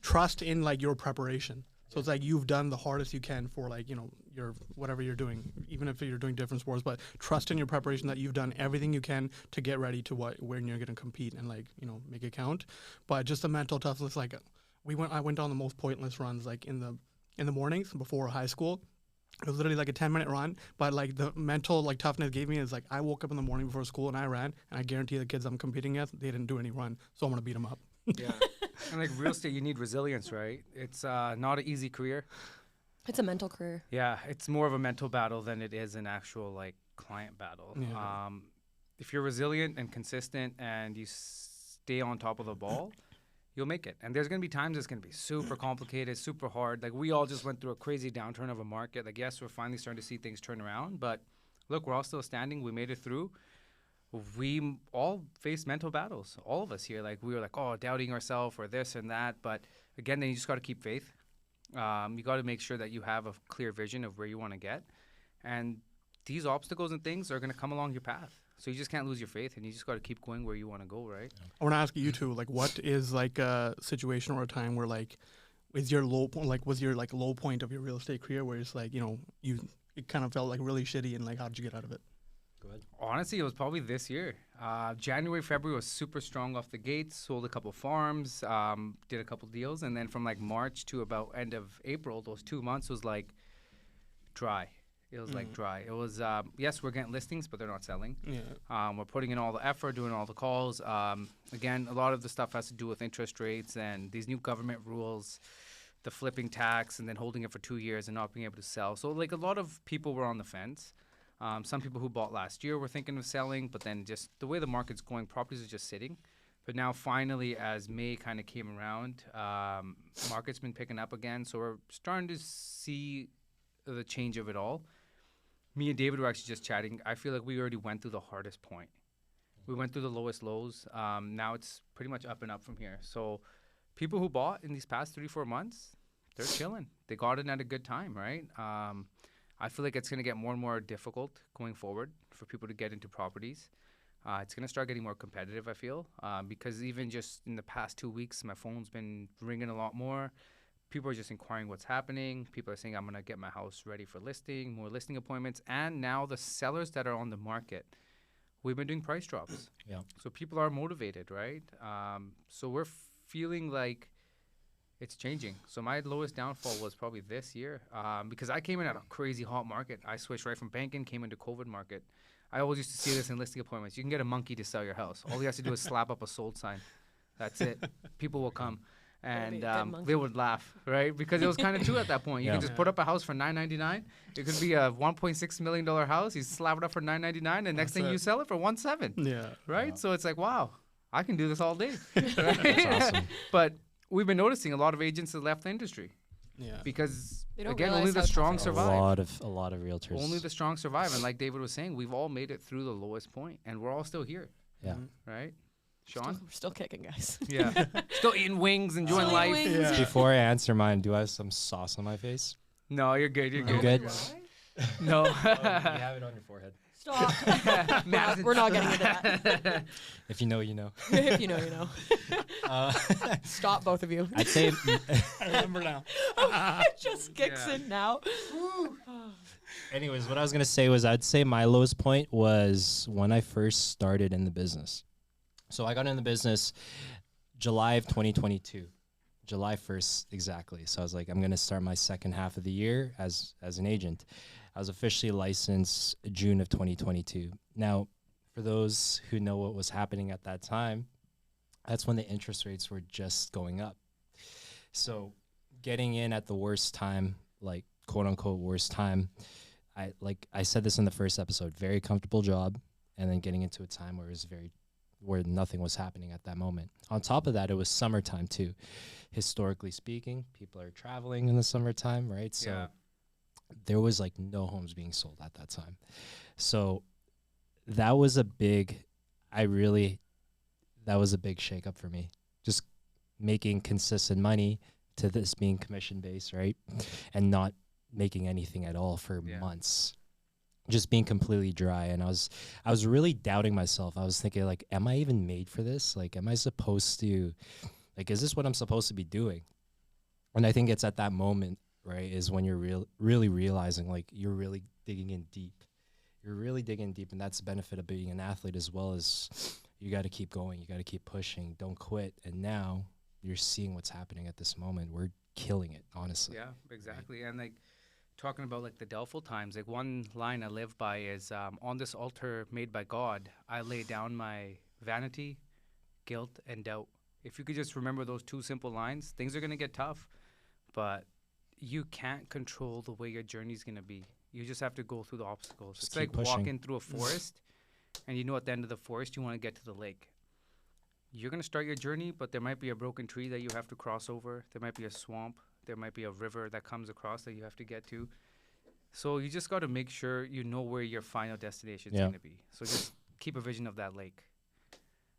trust in like your preparation. So it's like you've done the hardest you can for like your whatever you're doing, even if you're doing different sports. But trust in your preparation that you've done everything you can to get ready to when you're going to compete and like make it count. But just the mental toughness, like I went on the most pointless runs like in the mornings before high school. It was literally like a 10-minute run, but like the mental like toughness gave me is like I woke up in the morning before school and I ran, and I guarantee the kids I'm competing with, they didn't do any run, so I'm gonna beat them up. Yeah. And like real estate, you need resilience, right? It's not an easy career. It's a mental career. Yeah, it's more of a mental battle than it is an actual like client battle. Yeah. If you're resilient and consistent and you stay on top of the ball, you'll make it. And there's going to be times it's going to be super complicated, super hard. Like we all just went through a crazy downturn of a market. Like yes, we're finally starting to see things turn around, but look, we're all still standing. We made it through. We all faced mental battles, all of us here. Like we were like, oh, doubting ourselves or this and that. But again, then you just got to keep faith. You got to make sure that you have a clear vision of where you want to get. And these obstacles and things are going to come along your path. So you just can't lose your faith, and you just got to keep going where you want to go, right? I want to ask you too, like what is like a situation or a time where like is your low point, like was your like low point of your real estate career where it's like it kind of felt like really shitty, and like how did you get out of it? Go ahead. Honestly, it was probably this year. January, February was super strong off the gates. Sold a couple farms, did a couple deals, and then from like March to about end of April, those 2 months was like dry. It was like dry. It was yes, we're getting listings, but they're not selling. Yeah. We're putting in all the effort, doing all the calls. Again, a lot of the stuff has to do with interest rates and these new government rules, the flipping tax, and then holding it for 2 years and not being able to sell. So like a lot of people were on the fence. Some people who bought last year were thinking of selling, but then just the way the market's going, properties are just sitting. But now finally, as May kind of came around, market's been picking up again. So we're starting to see the change of it all. Me and David were actually just chatting. I feel like we already went through the hardest point. We went through the lowest lows. Now it's pretty much up and up from here. So people who bought in these past 3-4 months, they're chilling. They got in at a good time, right? I feel like it's going to get more and more difficult going forward for people to get into properties. It's going to start getting more competitive, I feel, because even just in the past 2 weeks, my phone's been ringing a lot more. People are just inquiring what's happening. People are saying, I'm going to get my house ready for listing, more listing appointments. And now the sellers that are on the market, we've been doing price drops. Yeah. So people are motivated, right? So we're feeling like it's changing. So my lowest downfall was probably this year because I came in at a crazy hot market. I switched right from banking, came into COVID market. I always used to see this in listing appointments. You can get a monkey to sell your house. All you have to do is slap up a sold sign. That's it. People will come. And they would laugh, right? Because it was kind of true at that point. You can just put up a house for $999. It could be a $1.6 million house. You slap it up for $999, and next thing you sell it for $1.7. Yeah. Right? Wow. So it's like, wow, I can do this all day. Right? That's awesome. But we've been noticing a lot of agents have left the industry Yeah. because, They don't again, realize only the how tough strong it is. survive. A lot of realtors. Only the strong survive. And like David was saying, we've all made it through the lowest point, and we're all still here, Yeah. right? Sean? We're still kicking, guys. Yeah. Still eating wings, enjoying Still life. eating wings. Yeah. Before I answer mine, do I have some sauce on my face? No, you're good. You're You good. good? No. You have it on your forehead. Stop. Madison. We're not getting into that. If you know, you know. If you know, you know. Uh, Stop, both of you. I'd say I remember now. It just kicks Yeah. in now. anyways, what I was going to say was I'd say my lowest point was when I first started in the business. So I got in the business July of 2022, July 1st exactly. So I was like, I'm going to start my second half of the year as an agent. I was officially licensed June of 2022. Now, for those who know what was happening at that time, that's when the interest rates were just going up. So getting in at the worst time, like quote unquote worst time, I said this in the first episode, very comfortable job, and then getting into a time where it was where nothing was happening at that moment. On top of that, it was summertime too. Historically speaking, people are traveling in the summertime, right? So Yeah. there was like no homes being sold at that time. So that was a big, that was a big shakeup for me. Just making consistent money to this being commission based, right? And not making anything at all for months. Just being completely dry. And I was really doubting myself. I was thinking like, am I even made for this? Like, am I supposed to, like, is this what I'm supposed to be doing? And I think it's at that moment, right, is when you're really realizing like you're really digging in deep. You're really digging deep, and that's the benefit of being an athlete as well. As you got to keep going, you got to keep pushing, don't quit. And now you're seeing what's happening at this moment. We're killing it, honestly. Yeah, exactly. And like talking about like the doubtful times, like one line I live by is on this altar made by God, I lay down my vanity, guilt, and doubt. If you could just remember those two simple lines, things are going to get tough, but you can't control the way your journey's going to be. You just have to go through the obstacles. Just it's like keep pushing. walking through a forest, and you know at the end of the forest you want to get to the lake. You're going to start your journey, but there might be a broken tree that you have to cross over. There might be a swamp. There might be a river that comes across that you have to get to. So you just got to make sure you know where your final destination is going to be. So just keep a vision of that lake.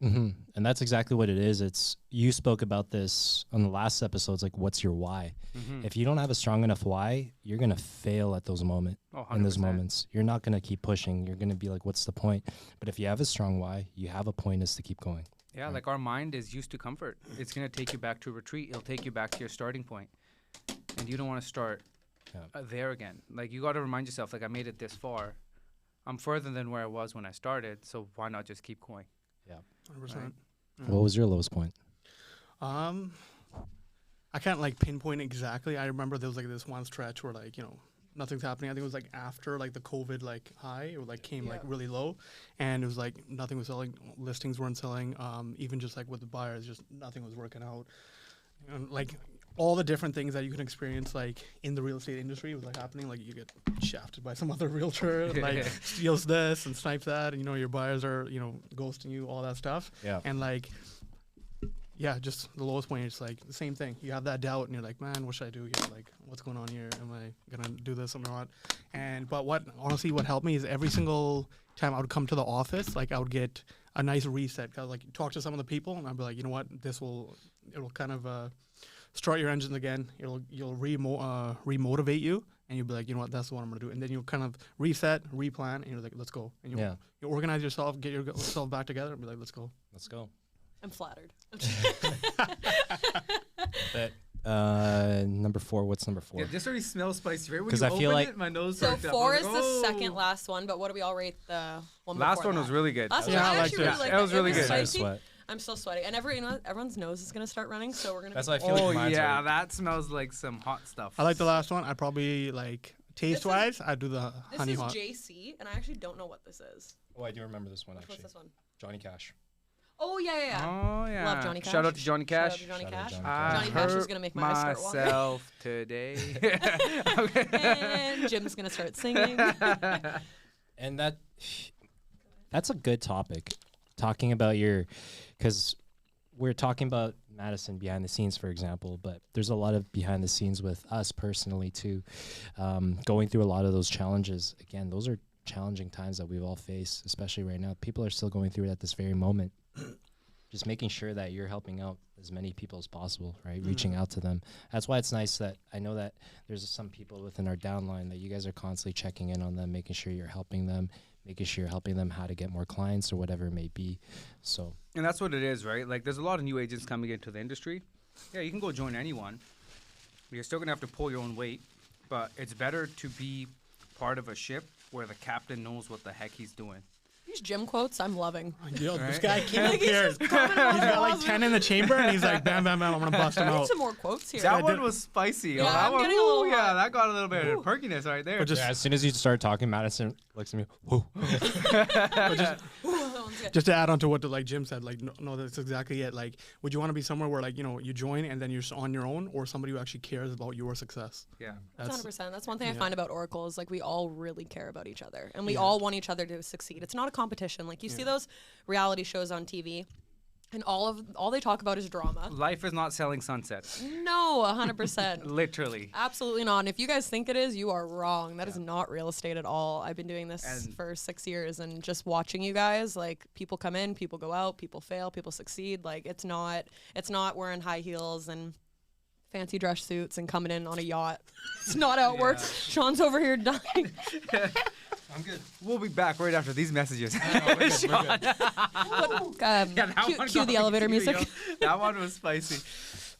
Mm-hmm. And that's exactly what it is. It's, you spoke about this on the last episode. It's like, what's your why? Mm-hmm. If you don't have a strong enough why, you're going to fail at those moments. In those moments, you're not going to keep pushing. You're going to be like, what's the point? But if you have a strong why, you have a point is to keep going. Yeah, right? like our mind is used to comfort. It's going to take you back to retreat. It'll take you back to your starting point. And you don't want to start there again. Like, you got to remind yourself, like, I made it this far. I'm further than where I was when I started, so why not just keep going? Yeah. 100%. Right. What was your lowest point? I can't like pinpoint exactly. I remember there was like this one stretch where like, you know, nothing's happening. I think it was like after like the COVID like high, it like came like really low, and it was like nothing was selling. Listings weren't selling. Even just like with the buyers, just nothing was working out. And like all the different things that you can experience like in the real estate industry was like happening. Like you get shafted by some other realtor, and, like steals this and snipes that, and you know your buyers are, you know, ghosting you, all that stuff. Yeah. And like, yeah, just the lowest point is like the same thing. You have that doubt, and you're like, man, what should I do here? Like, what's going on here? Am I gonna do this or not? And but what honestly, what helped me is every single time I would come to the office, like I would get a nice reset. Cause like talk to some of the people, and I'd be like, you know what, it'll kind of start your engines again. You'll remotivate you, and you'll be like, you know what, that's what I'm gonna do. And then you'll kind of reset, replan, and you're like, let's go. And you organize yourself, get yourself back together, and be like, let's go. Let's go. I'm flattered. But number 4. What's number 4? Yeah, this already smells spicy. Right when 'Cause you I feel opened like- it, my nose So perked up. I 4 was is like, the "Oh." second last one, but what do we all rate the one Last before one was that? really good. Last one, Yeah, I I liked actually it. really liked That was really good. spicy. Sweat. I'm still sweaty, and everyone's nose is gonna start running, so we're gonna. That's be why I feel like Oh mine's yeah, already- that smells like some hot stuff. I like the last one. I probably like taste wise, I'd do the This honey is hot. JC, and I actually don't know what this is. Oh, I do remember this one What's actually. this one? Johnny Cash. Oh yeah. Oh yeah. Love Johnny Shout out Cash. to Johnny Shout out Cash. to Johnny Shout out Cash. Johnny I Johnny Cash is hurt gonna make my eyes start watering. myself today. And Jim's gonna start singing. And that's a good topic. Talking about because we're talking about Madison behind the scenes, for example, but there's a lot of behind the scenes with us personally too, going through a lot of those challenges. Again, those are challenging times that we've all faced, especially right now. People are still going through it at this very moment. Just making sure that you're helping out as many people as possible, right? Reaching out to them. That's why it's nice that I know that there's some people within our downline that you guys are constantly checking in on them, making sure you're helping them, making sure you're helping them how to get more clients or whatever it may be. So, And that's what it is, right? Like, there's a lot of new agents coming into the industry. Yeah, you can go join anyone. You're still gonna have to pull your own weight, but it's better to be part of a ship where the captain knows what the heck he's doing. These gym quotes, I'm loving. Yo, this Right? guy came up here. He's got like 10 in the chamber, and he's like, bam, bam, bam, I'm gonna bust him I need out. some more quotes here. That one was spicy. Yeah, that I'm one, getting a little ooh, yeah, hot. that got a little bit of perkiness right there. But just, yeah, as soon as you start talking, Madison looks at me, whoa. but just Ooh, that one's just to add on to what like Jim said, like no, that's exactly it. Like, would you want to be somewhere where like you join and then you're on your own, or somebody who actually cares about your success? Yeah. That's 100%. That's one thing I yeah. find about Oracle is like we all really care about each other and we all want each other to succeed. It's not a competition. Like you see those reality shows on TV and all they talk about is drama. Life is not selling sunsets. No, 100%. Literally. Absolutely not. And if you guys think it is, you are wrong. That is not real estate at all. I've been doing this for 6 years and just watching you guys, like people come in, people go out, people fail, people succeed. Like it's not wearing high heels and fancy dress suits and coming in on a yacht. It's not how it works. Sean's over here dying. I'm good. We'll be back right after these messages. Cue the elevator music. That one was spicy.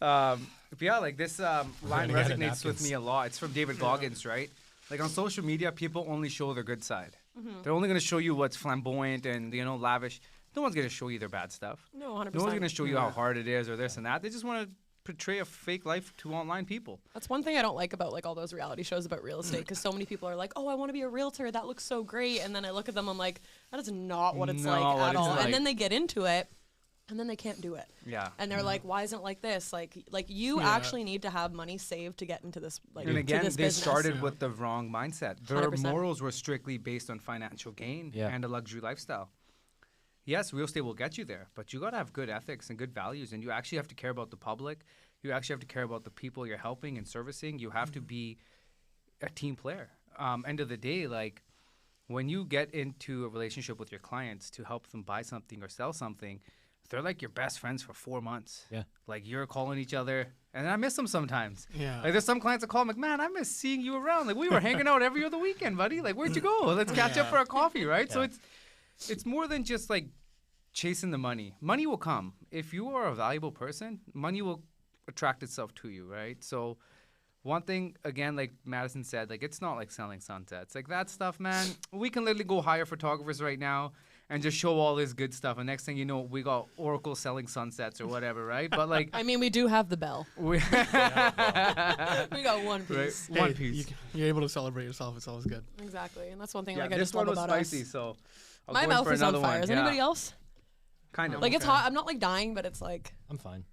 But yeah, like this line Running out of resonates with napkins. me a lot. It's from David Goggins, right? Like on social media, people only show their good side. They're only going to show you what's flamboyant and lavish. No one's going to show you their bad stuff. No, 100%. No one's going to show you how hard it is or this and that. They just want to portray a fake life to online people. That's one thing I don't like about like all those reality shows about real estate because so many people are like, oh, I want to be a realtor. That looks so great. And then I look at them, I'm like, that is not what it's like at all. And then they get into it and then they can't do it. Yeah. And they're like, why isn't it like this? Like you actually need to have money saved to get into this. Like, And again, to this they business. started with the wrong mindset. Their 100%. morals were strictly based on financial gain and a luxury lifestyle. Yes, real estate will get you there, but you got to have good ethics and good values, and you actually have to care about the public. You actually have to care about the people you're helping and servicing. You have to be a team player. End of the day, like when you get into a relationship with your clients to help them buy something or sell something, they're like your best friends for 4 months. Yeah. Like you're calling each other, and I miss them sometimes. Yeah. Like there's some clients that call me like, man, I miss seeing you around. Like we were hanging out every other weekend, buddy. Like where'd you go? Let's catch up for a coffee, right? So it's more than just like chasing the money. Money will come. If you are a valuable person, money will attract itself to you, right? So one thing, again, like Madison said, like it's not like selling sunsets. Like that stuff, man, we can literally go hire photographers right now and just show all this good stuff. And next thing you know, we got Oracle selling sunsets or whatever, right? But like, I mean, we do have the bell. we We got one right? piece. One piece. You're able to celebrate yourself. It's always good. Exactly. And that's one thing Yeah, like I this just one love was about spicy, us. so I'll My go in mouth for is on another fire. one. Is Yeah. anybody else? Kind of. Like it's hot. I'm not like dying, but it's like I'm fine.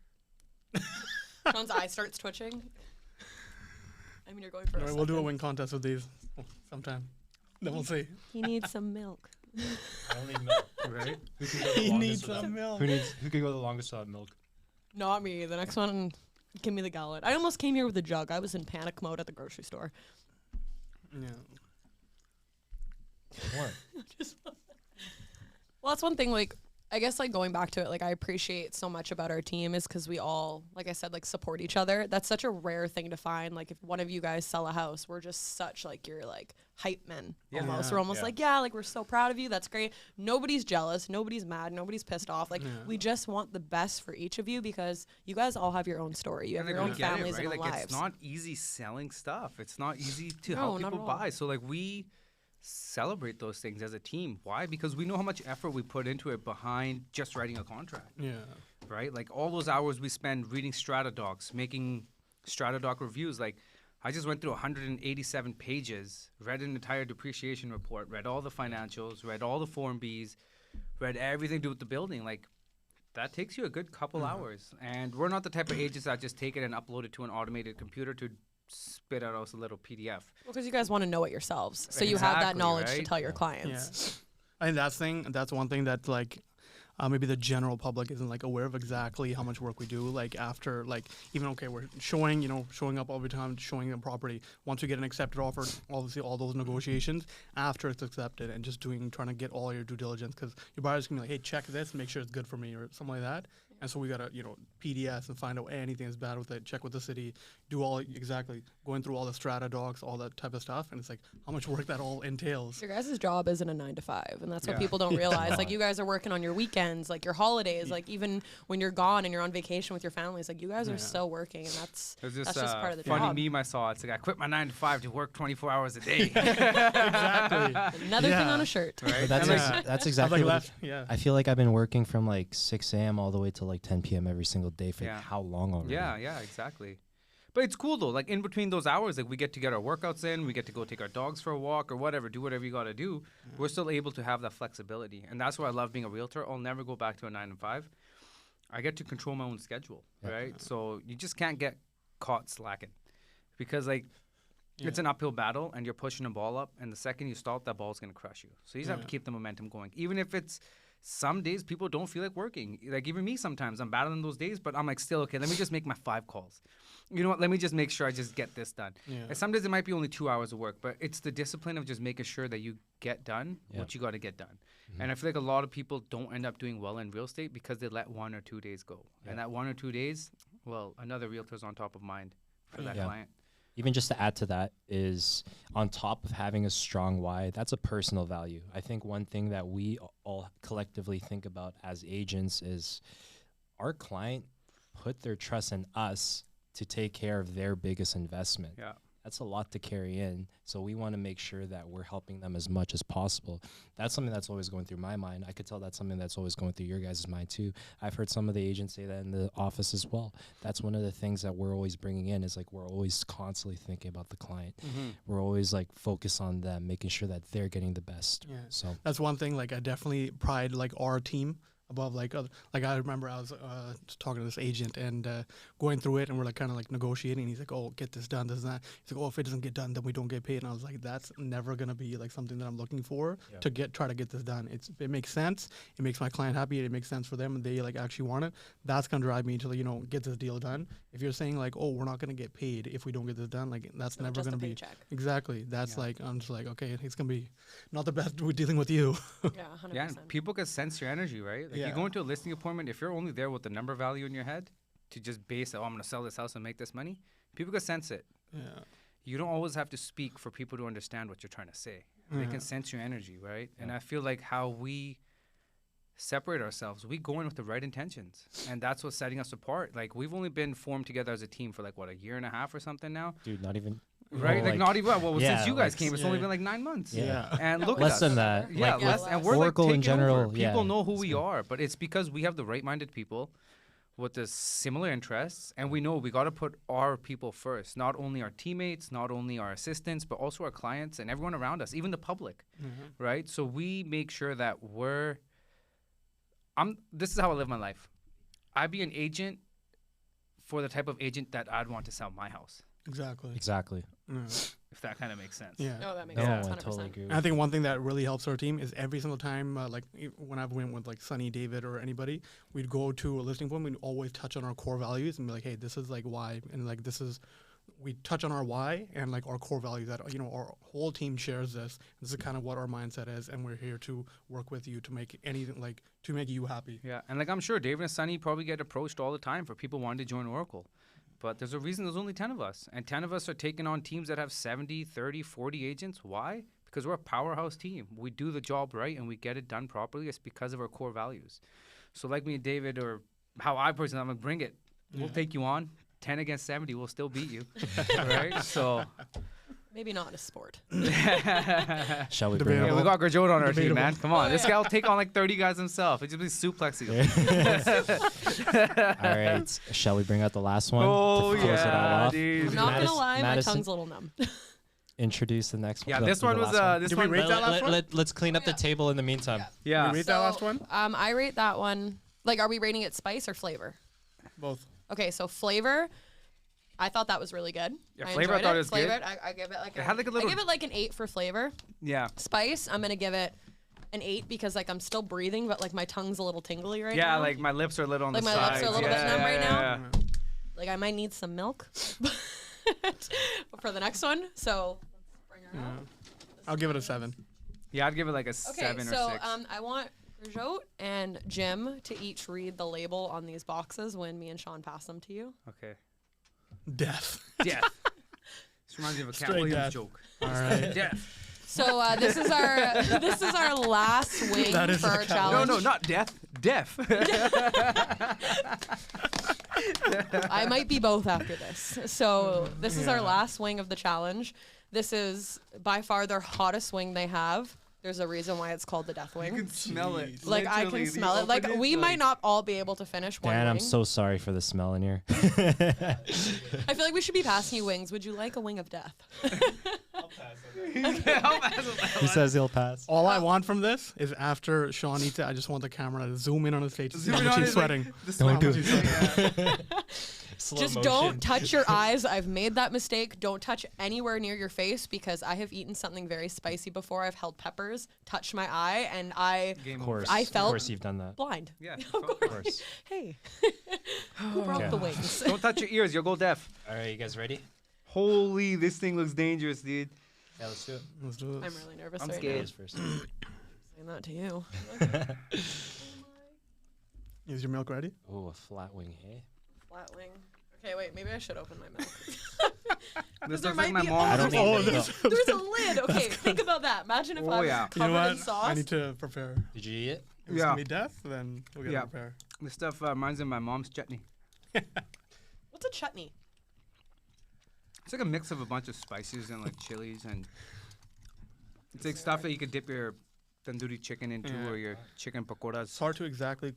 Sean's eye starts twitching. I mean, you're going for All a right, we'll do a second. win contest with these sometime. Then we'll see. He needs some milk. I don't need milk. Right? Who can go the longest without- milk. Who can go the longest without milk? Not me. The next one, give me the gallon. I almost came here with a jug. I was in panic mode at the grocery store. Yeah. What? Well, that's one thing, like, I guess, like, going back to it, like, I appreciate so much about our team is because we all, like I said, like, support each other. That's such a rare thing to find. Like, if one of you guys sell a house, we're just such, like, you're, like, hype men almost. Yeah. We're almost like, yeah, like, we're so proud of you. That's great. Nobody's jealous. Nobody's mad. Nobody's pissed off. Like, we just want the best for each of you because you guys all have your own story. You have And your like, own we get it, families right? and own Like lives. it's not easy selling stuff. It's not easy to No, help not people at all. buy. So like we celebrate those things as a team. Why? Because we know how much effort we put into it behind just writing a contract, Yeah. right? Like all those hours we spend reading strata docs, making strata doc reviews. Like I just went through 187 pages, read an entire depreciation report, read all the financials, read all the Form Bs, read everything to do with the building. Like that takes you a good couple hours. And we're not the type of agents that just take it and upload it to an automated computer to spit out us a little PDF. Because you guys want to know it yourselves. So you have that Exactly, knowledge to right? tell your Yeah. clients. I think that's one thing that like maybe the general public isn't like aware of exactly how much work we do. Like after like even okay, we're showing up all the time, showing a property. Once we get an accepted offer, obviously all those negotiations after it's accepted and just trying to get all your due diligence because your buyer's gonna be like, hey, check this, make sure it's good for me or something like that. And so we gotta PDS and find out anything is bad with it. Check with the city, do all exactly going through all the strata docs, all that type of stuff. And it's like how much work that all entails. Your guys' job isn't a 9 to 5, and that's what Yeah. people don't realize. Like you guys are working on your weekends, like your holidays, like even when you're gone and you're on vacation with your families, like you guys are still working, and that's There's this just part of the funny job. meme I saw. It's like I quit my 9 to 5 to work 24 hours a day. Exactly. Another thing Yeah. on a shirt. Right? But that's And, Yeah. that's I've exactly like what left. Yeah. I feel like I've been working from like 6 a.m. all the way till like 10 p.m. every single day for Yeah. how long already? yeah, exactly. But it's cool though. Like in between those hours, like we get to get our workouts in, we get to go take our dogs for a walk or whatever, do whatever you got to do. We're still able to have that flexibility, and that's why I love being a realtor. I'll never go back to a 9 to 5. I get to control my own schedule, right? So you just can't get caught slacking, because like it's an uphill battle and you're pushing the ball up, and the second you stop, that ball's gonna crush you. So you just have to keep the momentum going, even if it's. Some days people don't feel like working. Like even me sometimes, I'm battling those days, but I'm like still, okay, let me just make my 5 calls. You know what, let me just make sure I just get this done. And some days it might be only 2 hours of work, but it's the discipline of just making sure that you get done what you got to get done. And I feel like a lot of people don't end up doing well in real estate because they let 1 or 2 days go. And that 1 or 2 days, well, another realtor's on top of mind for that client. Even just to add to that is, on top of having a strong why, that's a personal value. I think one thing that we all collectively think about as agents is our client put their trust in us to take care of their biggest investment. Yeah. That's a lot to carry in. So we want to make sure that we're helping them as much as possible. That's something that's always going through my mind. I could tell that's something that's always going through your guys' mind too. I've heard some of the agents say that in the office as well. That's one of the things that we're always bringing in, is like we're always constantly thinking about the client. We're always like focused on them, making sure that they're getting the best. So that's one thing. Like I definitely pride like our team above like other. Like I remember I was talking to this agent and going through it, and we're like kind of like negotiating. He's like, "Oh, get this done, this and that." He's like, "Oh, if it doesn't get done, then we don't get paid." And I was like, "That's never gonna be like something that I'm looking for to try to get this done. It makes sense. It makes my client happy. It makes sense for them, and they like actually want it. That's gonna drive me to like, get this deal done. If you're saying like, "Oh, we're not gonna get paid if we don't get this done," like that's never gonna be exactly. That's like I'm just like, okay, it's gonna be not the best with dealing with you. 100%. Yeah, and people can sense your energy, right? Like you go into a listing appointment, if you're only there with the number value in your head to just base it, I'm going to sell this house and make this money, people can sense it. You don't always have to speak for people to understand what you're trying to say. They can sense your energy, right? And I feel like how we separate ourselves, we go in with the right intentions, and that's what's setting us apart. Like we've only been formed together as a team for like what, a year and a half or something now, dude, not even. Right, like not even. Well, since you guys came, it's only been like 9 months. And look, less at us. than that. Yeah, like, less. And we're Oracle like in taking general. over. People know who we are, but it's because we have the right-minded people with the similar interests, and we know we got to put our people first. Not only our teammates, not only our assistants, but also our clients and everyone around us, even the public. Right. So we make sure that this is how I live my life. I'd be an agent for the type of agent that I'd want to sell my house. Exactly. If that kind of makes sense. Yeah. Oh, that makes sense. 100%. I totally agree. And I think one thing that really helps our team is every single time, like when I went with like Sunny, David, or anybody, we'd go to a listing appointment. We'd always touch on our core values and be like, "Hey, this is like why," and like this is. We touch on our why and like our core values that our whole team shares this. This is kind of what our mindset is, and we're here to work with you to make anything like to make you happy. Yeah, and like I'm sure David and Sunny probably get approached all the time for people wanting to join Oracle. But there's a reason there's only 10 of us. And 10 of us are taking on teams that have 70, 30, 40 agents. Why? Because we're a powerhouse team. We do the job right and we get it done properly. It's because of our core values. So like me and David, or how I personally, I'm going to bring it. We'll take you on. 10 against 70, we'll still beat you. Right? So... Maybe not in a sport. Shall we bring we up? got Gurjot on our team, man. Come on. This guy will take on like 30 guys himself. It just be suplexing. All right. Shall we bring out the last one? Oh, to close it all yeah, off? dude. I'm not going to lie, Madison, my tongue's a little numb. Introduce the next one. Yeah, this one was... Did we rate that last one? Let's clean up the table in the meantime. Yeah. Did we rate that last one? I rate that one... Like, are we rating it spice or flavor? Both. Okay, so flavor... I thought that was really good. Yeah, flavor I thought it was good. I give it like It had like a little... I give it like an 8 for flavor. Yeah. Spice, I'm gonna give it an 8 because like I'm still breathing, but like my tongue's a little tingly right now. Yeah, like my lips are a little on Like the my sides. lips are a little bit numb right now. Yeah. Like I might need some milk for the next one. So let's bring her out. I'll give it a 7. Yeah, I'd give it like a Okay, 7 so or 6. I want Gurjot and Jim to each read the label on these boxes when me and Sean pass them to you. Okay. Death. Death. This reminds me of a Cat Straight Williams death. joke. All right. Death. So this is our last wing That is for a our cat- challenge. No, not death. Deaf. I might be both after this. So this is our last wing of the challenge. This is by far their hottest wing they have. There's a reason why it's called the death You wing. can smell it. Like I Literally, can the smell it. Like open we might not all be able to finish one Dan, wing. I'm so sorry for the smell in here. I feel like we should be passing you wings. Would you like a wing of death? He says he'll pass. All I want from this is after Sean eats it, I just want the camera to zoom in on his face to see Zoom how in much on he's his, like, sweating. the Don't do sweat. it. Yeah. Slow Just motion. don't touch your eyes. I've made that mistake. Don't touch anywhere near your face because I have eaten something very spicy before. I've held peppers, touched my eye, and I Game Of course. I Of felt- course you've done that. blind. Yeah. Of Of course. Hey, who broke Okay. the wings? Don't touch your ears. You'll go deaf. All right, you guys ready? Holy, this thing looks dangerous, dude. Yeah, let's do it. Let's do I'm this. really nervous I'm right scared. Ladies first. now. Saying that to you. Is your milk ready? Oh, a flat wing, hey? Flat wing. Okay, wait. Maybe I should open my mouth. This there looks like might my be- mom. I don't Oh, need this- to There's a lid. Okay, think about that. Imagine if Oh, I was yeah. You covered know what? in sauce. I need to prepare. Did you eat it? If it's Yeah. gonna be death, then we gotta Yeah. prepare. This stuff reminds me of my mom's chutney. What's a chutney? It's like a mix of a bunch of spices and like chilies and it's like stuff that you could dip your tandoori chicken into Yeah. or your chicken It's pakoras. hard to exactly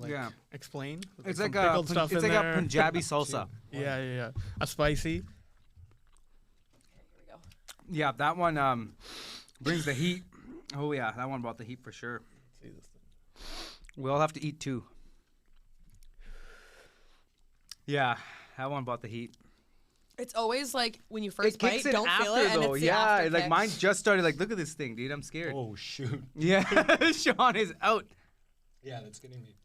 Yeah. explain. It's some like a pickled stuff it's in like a there. Punjabi salsa. Yeah. A spicy. Here we go. Yeah, that one brings the heat. Oh yeah, that one brought the heat for sure. We all have to eat too. Yeah, that one brought the heat. It's always like when you first It bite, kicks in don't after feel it, and though. it's the Yeah, like afterkick. mine just started. Like, look at this thing, dude. I'm scared. Oh, shoot. Yeah, Sean is out. Yeah, that's getting me.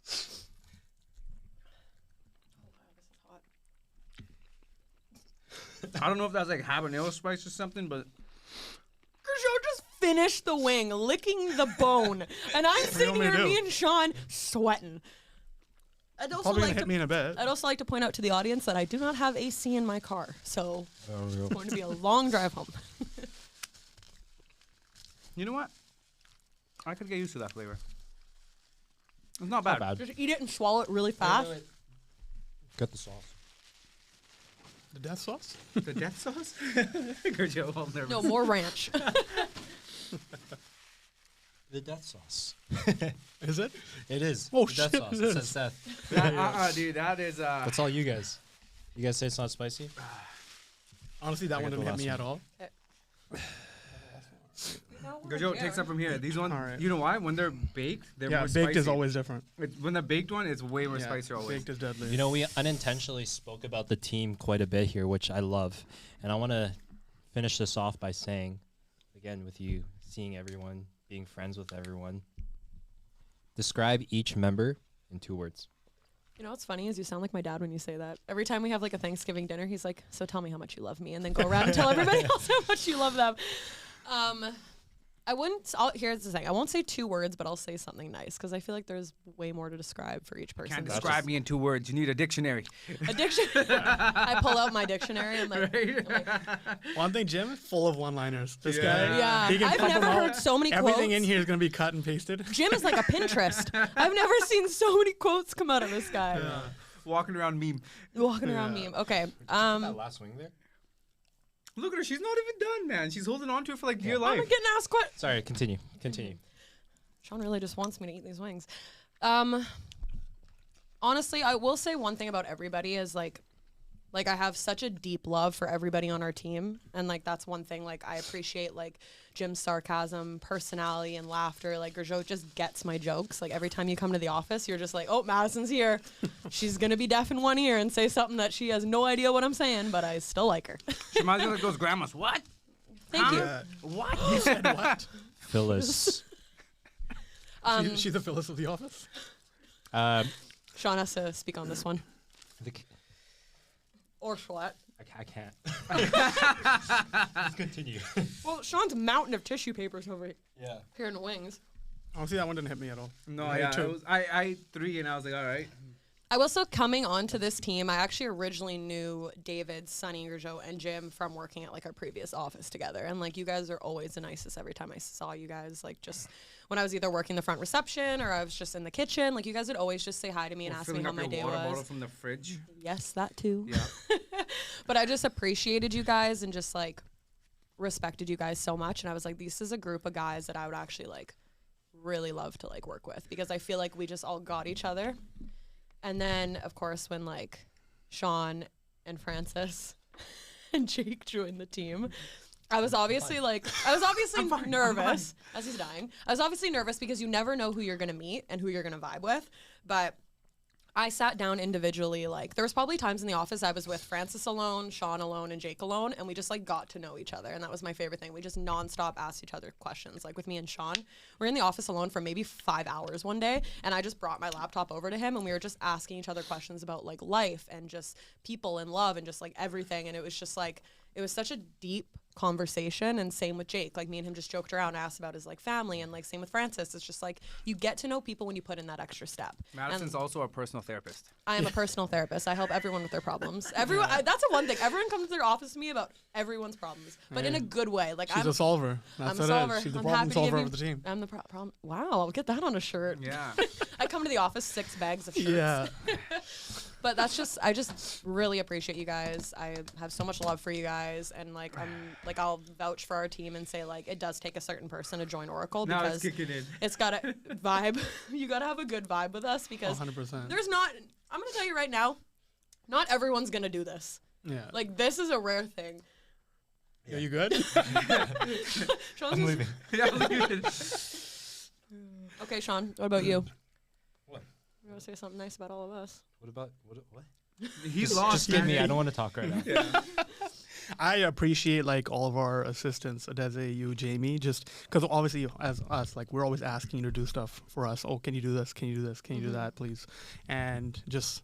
I don't know if that's like habanero spice or something, but Gerjo just finished the wing, licking the bone, and I'm sitting want me here, to do? me and Sean, sweating. I'd also Probably gonna like hit to. me in a bit. I'd also like to point out to the audience that I do not have AC in my car, so Oh, it's going to be a long drive home. you know what? I could get used to that flavor. It's not Not bad. bad. Just eat it and swallow it really fast. Got the sauce. The death sauce? The death sauce? Gerjo, I'm nervous. No, more ranch. The death sauce. Is it? It is. Oh, The death shit, sauce. it It is. says death. Dude, that is That's all you guys. You guys say it's not spicy? Honestly, that I one got the didn't hit last me one. at all. Gerjo, take some from here. These ones, All right. you know why? When they're baked, they're Yeah, more baked spicy. is always different. When the baked one, it's way more Yeah, spicier always. baked is deadly. You know, we unintentionally spoke about the team quite a bit here, which I love. And I want to finish this off by saying, again, with you seeing everyone, being friends with everyone, describe each member in 2 words. You know what's funny is you sound like my dad when you say that. Every time we have like a Thanksgiving dinner, he's like, "So tell me how much you love me," and then go around and tell everybody else how much you love them. I wouldn't. Here's the thing. I won't say 2 words, but I'll say something nice because I feel like there's way more to describe for each person. Can't That's describe just- me in 2 words. You need a dictionary. Addiction. I pull out my dictionary. I'm like, One thing, Jim is full of one-liners. This Yeah. guy, yeah. he can I've pump never them out. heard so many Everything quotes. in here is gonna be cut and pasted. Jim is like a Pinterest. I've never seen so many quotes come out of this guy. Walking around meme. Walking around Yeah. meme. Okay. that last wing there? Look at her. She's not even done, man. She's holding on to it for like dear I'm life. getting asked questions. Sorry, continue. Continue. Sean really just wants me to eat these wings. Honestly, I will say one thing about everybody is like I have such a deep love for everybody on our team, and like that's one thing like I appreciate like Jim's sarcasm, personality, and laughter. Like Gerjo just gets my jokes. Like every time you come to the office, you're just like, oh, Madison's here. She's gonna be deaf in one ear and say something that she has no idea what I'm saying, but I still like her. She reminds me of those grandmas. What? Thank you. Yeah. What? You said what? Phyllis. She's the Phyllis of the office. Sean has to speak on this one. Or Schlatt. I can't. Let's continue. Well, Sean's mountain of tissue papers over Yeah. here in the wings. Honestly, that one didn't hit me at all. No, I yeah. ate 2. It was, I ate 3 and I was like, all right. I was also coming onto this team. I actually originally knew David, Sonny, Gerjo, and Jim from working at like our previous office together. And like you guys are always the nicest every time I saw you guys. Like just when I was either working the front reception or I was just in the kitchen, like you guys would always just say hi to me and Or ask me filling how up my your day water bottle was. from the fridge. Yes, that too. Yeah. But I just appreciated you guys and just like respected you guys so much, and I was like, this is a group of guys that I would actually like really love to like work with, because I feel like we just all got each other. And then of course when like Sean and Francis and Jake joined the team, I was obviously nervous as he's dying. I was obviously nervous because you never know who you're gonna meet and who you're gonna vibe with. But I sat down individually. Like, there was probably times in the office I was with Francis alone, Sean alone, and Jake alone, and we just like got to know each other. And that was my favorite thing. We just nonstop asked each other questions. Like with me and Sean, we're in the office alone for maybe 5 hours one day, and I just brought my laptop over to him, and we were just asking each other questions about like life and just people and love and just like everything. And it was just like, it was such a deep conversation. And same with Jake, like me and him just joked around, asked about his like family, and like same with Francis. It's just like you get to know people when you put in that extra step. Madison's also our personal therapist. I am a personal therapist. I help everyone with their problems. Everyone, that's a one thing. Everyone comes to their office to me about everyone's problems, but in a good way. Like She's a solver. That's I'm what a it solver. is. She's the I'm problem happy to give solver you- of the team. I'm the problem. Wow, I'll get that on a shirt. Yeah. I come to the office 6 bags of shirts. Yeah. But that's just, I just really appreciate you guys. I have so much love for you guys, and like I'll vouch for our team and say like it does take a certain person to join Oracle, Now because it's kicking in. it's got a vibe. You got to have a good vibe with us, because 100%. there's not. I'm gonna tell you right now, not everyone's gonna do this. Yeah. Like, this is a rare thing. Are you good? Sean's I'm leaving. Yeah, look at it. Okay, Sean. What about you? What? You want to say something nice about all of us? What about what? He's Just lost. give me. man. I don't want to talk right now. Yeah. I appreciate like all of our assistants, Adeze, you, Jamie, just because obviously as us, like we're always asking you to do stuff for us. Oh, can you do this? Can you do this? Can you do that, please? And just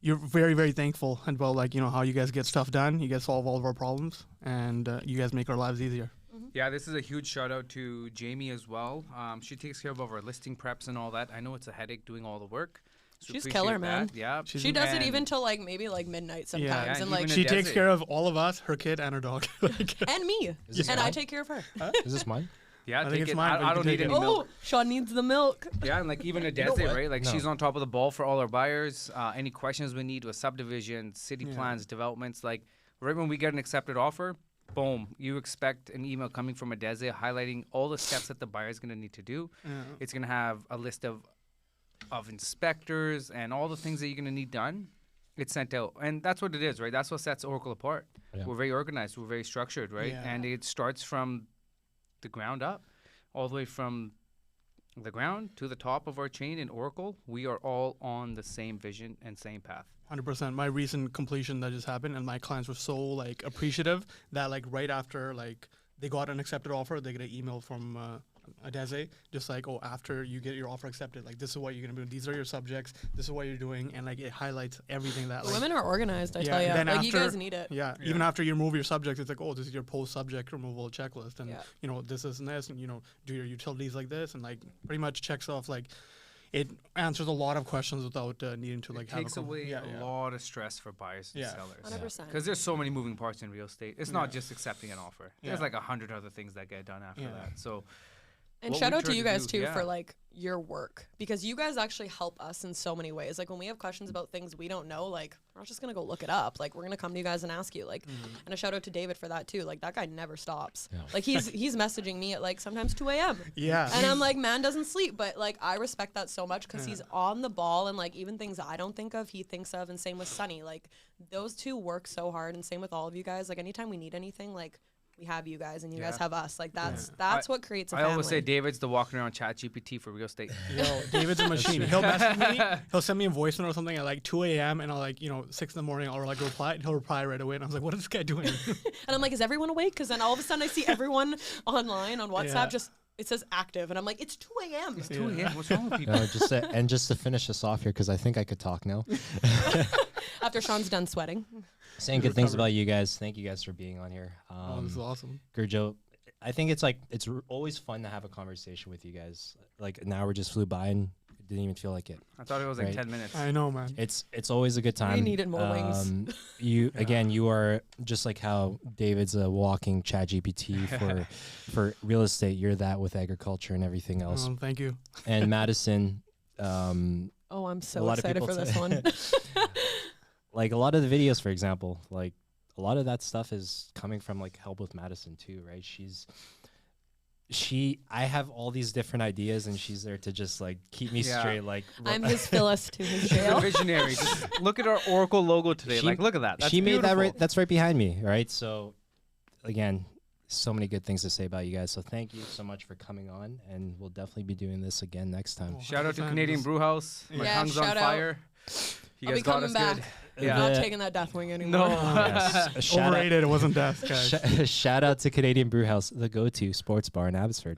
you're very, very thankful about like, you know, how you guys get stuff done. You guys solve all of our problems, and you guys make our lives easier. Yeah, this is a huge shout out to Jamie as well. She takes care of our listing preps and all that. I know it's a headache doing all the work. So She's appreciate killer, man. that. Yeah. She does it And- even till like maybe like midnight sometimes, Yeah, and and like even She Adeze. takes care of all of us, her kid, and her dog. Like, and me, Is this and I mine? take care of her. Is this mine? Yeah, I think take it's it. mine, but you I can don't need take it. any Oh, milk. Sean needs the milk. Yeah, and like even know Adeze, what? right? Like No. she's on top of the ball for all our buyers. Any questions we need with subdivisions, city Yeah. plans, developments, like right when we get an accepted offer, boom, you expect an email coming from Adeze highlighting all the steps that the buyer is going to need to do. yeah. It's going to have a list of inspectors and all the things that you're going to need done. It's sent out, and that's what it is, right? That's what sets Oracle apart. Yeah. We're very organized, we're very structured, right? Yeah. And it starts from the ground up, all the way from the ground to the top of our chain in Oracle. We are all on the same vision and same path. 100%. My recent completion that just happened, and my clients were so like appreciative that like right after like they got an accepted offer, they get an email from Adeze, just like, oh, after you get your offer accepted, like this is what you're gonna do. These are your subjects. This is what you're doing, and like it highlights everything that like. Women are organized, I Yeah, tell you. then Like, you guys after- need it. Yeah, Yeah. even after you remove your subjects, it's like, oh, this is your post-subject removal checklist, and Yeah. you know this is and this, and you know do your utilities like this, and like pretty much checks off like it answers a lot of questions without needing to like It have takes a away yeah, a yeah. lot of stress for buyers and Yeah. sellers. 100%. Because there's so many moving parts in real estate. It's not Yeah. just accepting an offer. There's Yeah. like 100 other things that get done after Yeah. that. So And what shout we out to try you to guys do, too yeah. for like your work, because you guys actually help us in so many ways. Like when we have questions about things we don't know, like we're not just gonna go look it up. Like we're gonna come to you guys and ask you. Like, and a shout out to David for that too. Like that guy never stops. Yeah. Like he's messaging me at like sometimes 2 a.m. Yeah. And I'm like, man doesn't sleep, but like I respect that so much because Yeah. he's on the ball, and like even things I don't think of, he thinks of, and same with Sunny. Like those two work so hard, and same with all of you guys. Like anytime we need anything, like we have you guys, and you guys Yeah. have us. Like that's Yeah. what creates a I family. always say David's the walking around chat GPT for real estate. Yo, David's a machine. He'll message me. He'll send me a voice note or something at like 2 a.m. and I'll like 6 in the morning. I'll like reply. And he'll reply right away. And I was like, what is this guy doing? And I'm like, is everyone awake? Because then all of a sudden I see everyone online on WhatsApp Yeah. just, it says active. And I'm like, it's 2 a.m. It's 2 a.m. What's wrong with people? No, just to finish this off here, because I think I could talk now. After Sean's done sweating. Saying good things about you guys. Thank you guys for being on here. Oh, this is awesome. Gurjo, I think it's always fun to have a conversation with you guys. Like an hour just flew by and it didn't even feel like it. I thought it was like Right. 10 minutes. I know, man. It's always a good time. needed more wings. You again, you are just like how David's a walking chat GPT for real estate. You're that with agriculture and everything else. Thank you. And Madison, Oh, I'm A so lot of excited people for this say- one. like a lot of the videos, for example, like a lot of that stuff is coming from like Help with Madison too, right? I have all these different ideas, and she's there to just like keep me Yeah. straight. Like I'm his Phyllis to his She's a jail. visionary. Just look at our Oracle logo today. She- Like, look at that. That's she made that beautiful. that's right behind me, right? So again, so many good things to say about you guys. So thank you so much for coming on, and we'll definitely be doing this again next time. Oh, Shout out to 100%. Canadian Brew House. My Yeah, tongue's on shout out. fire. You I'll guys be got coming us back. good. I'm Yeah. not The- taking that Deathwing anymore. No. Yes. A shout out- Overrated. It wasn't death, guys. Shout out to Canadian Brew House, the go-to sports bar in Abbotsford.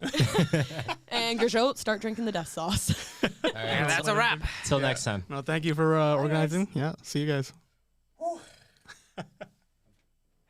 And Gerjot, start drinking the death sauce. All right, And that's a wrap. till next time. No, thank you for organizing. Yeah, see you guys.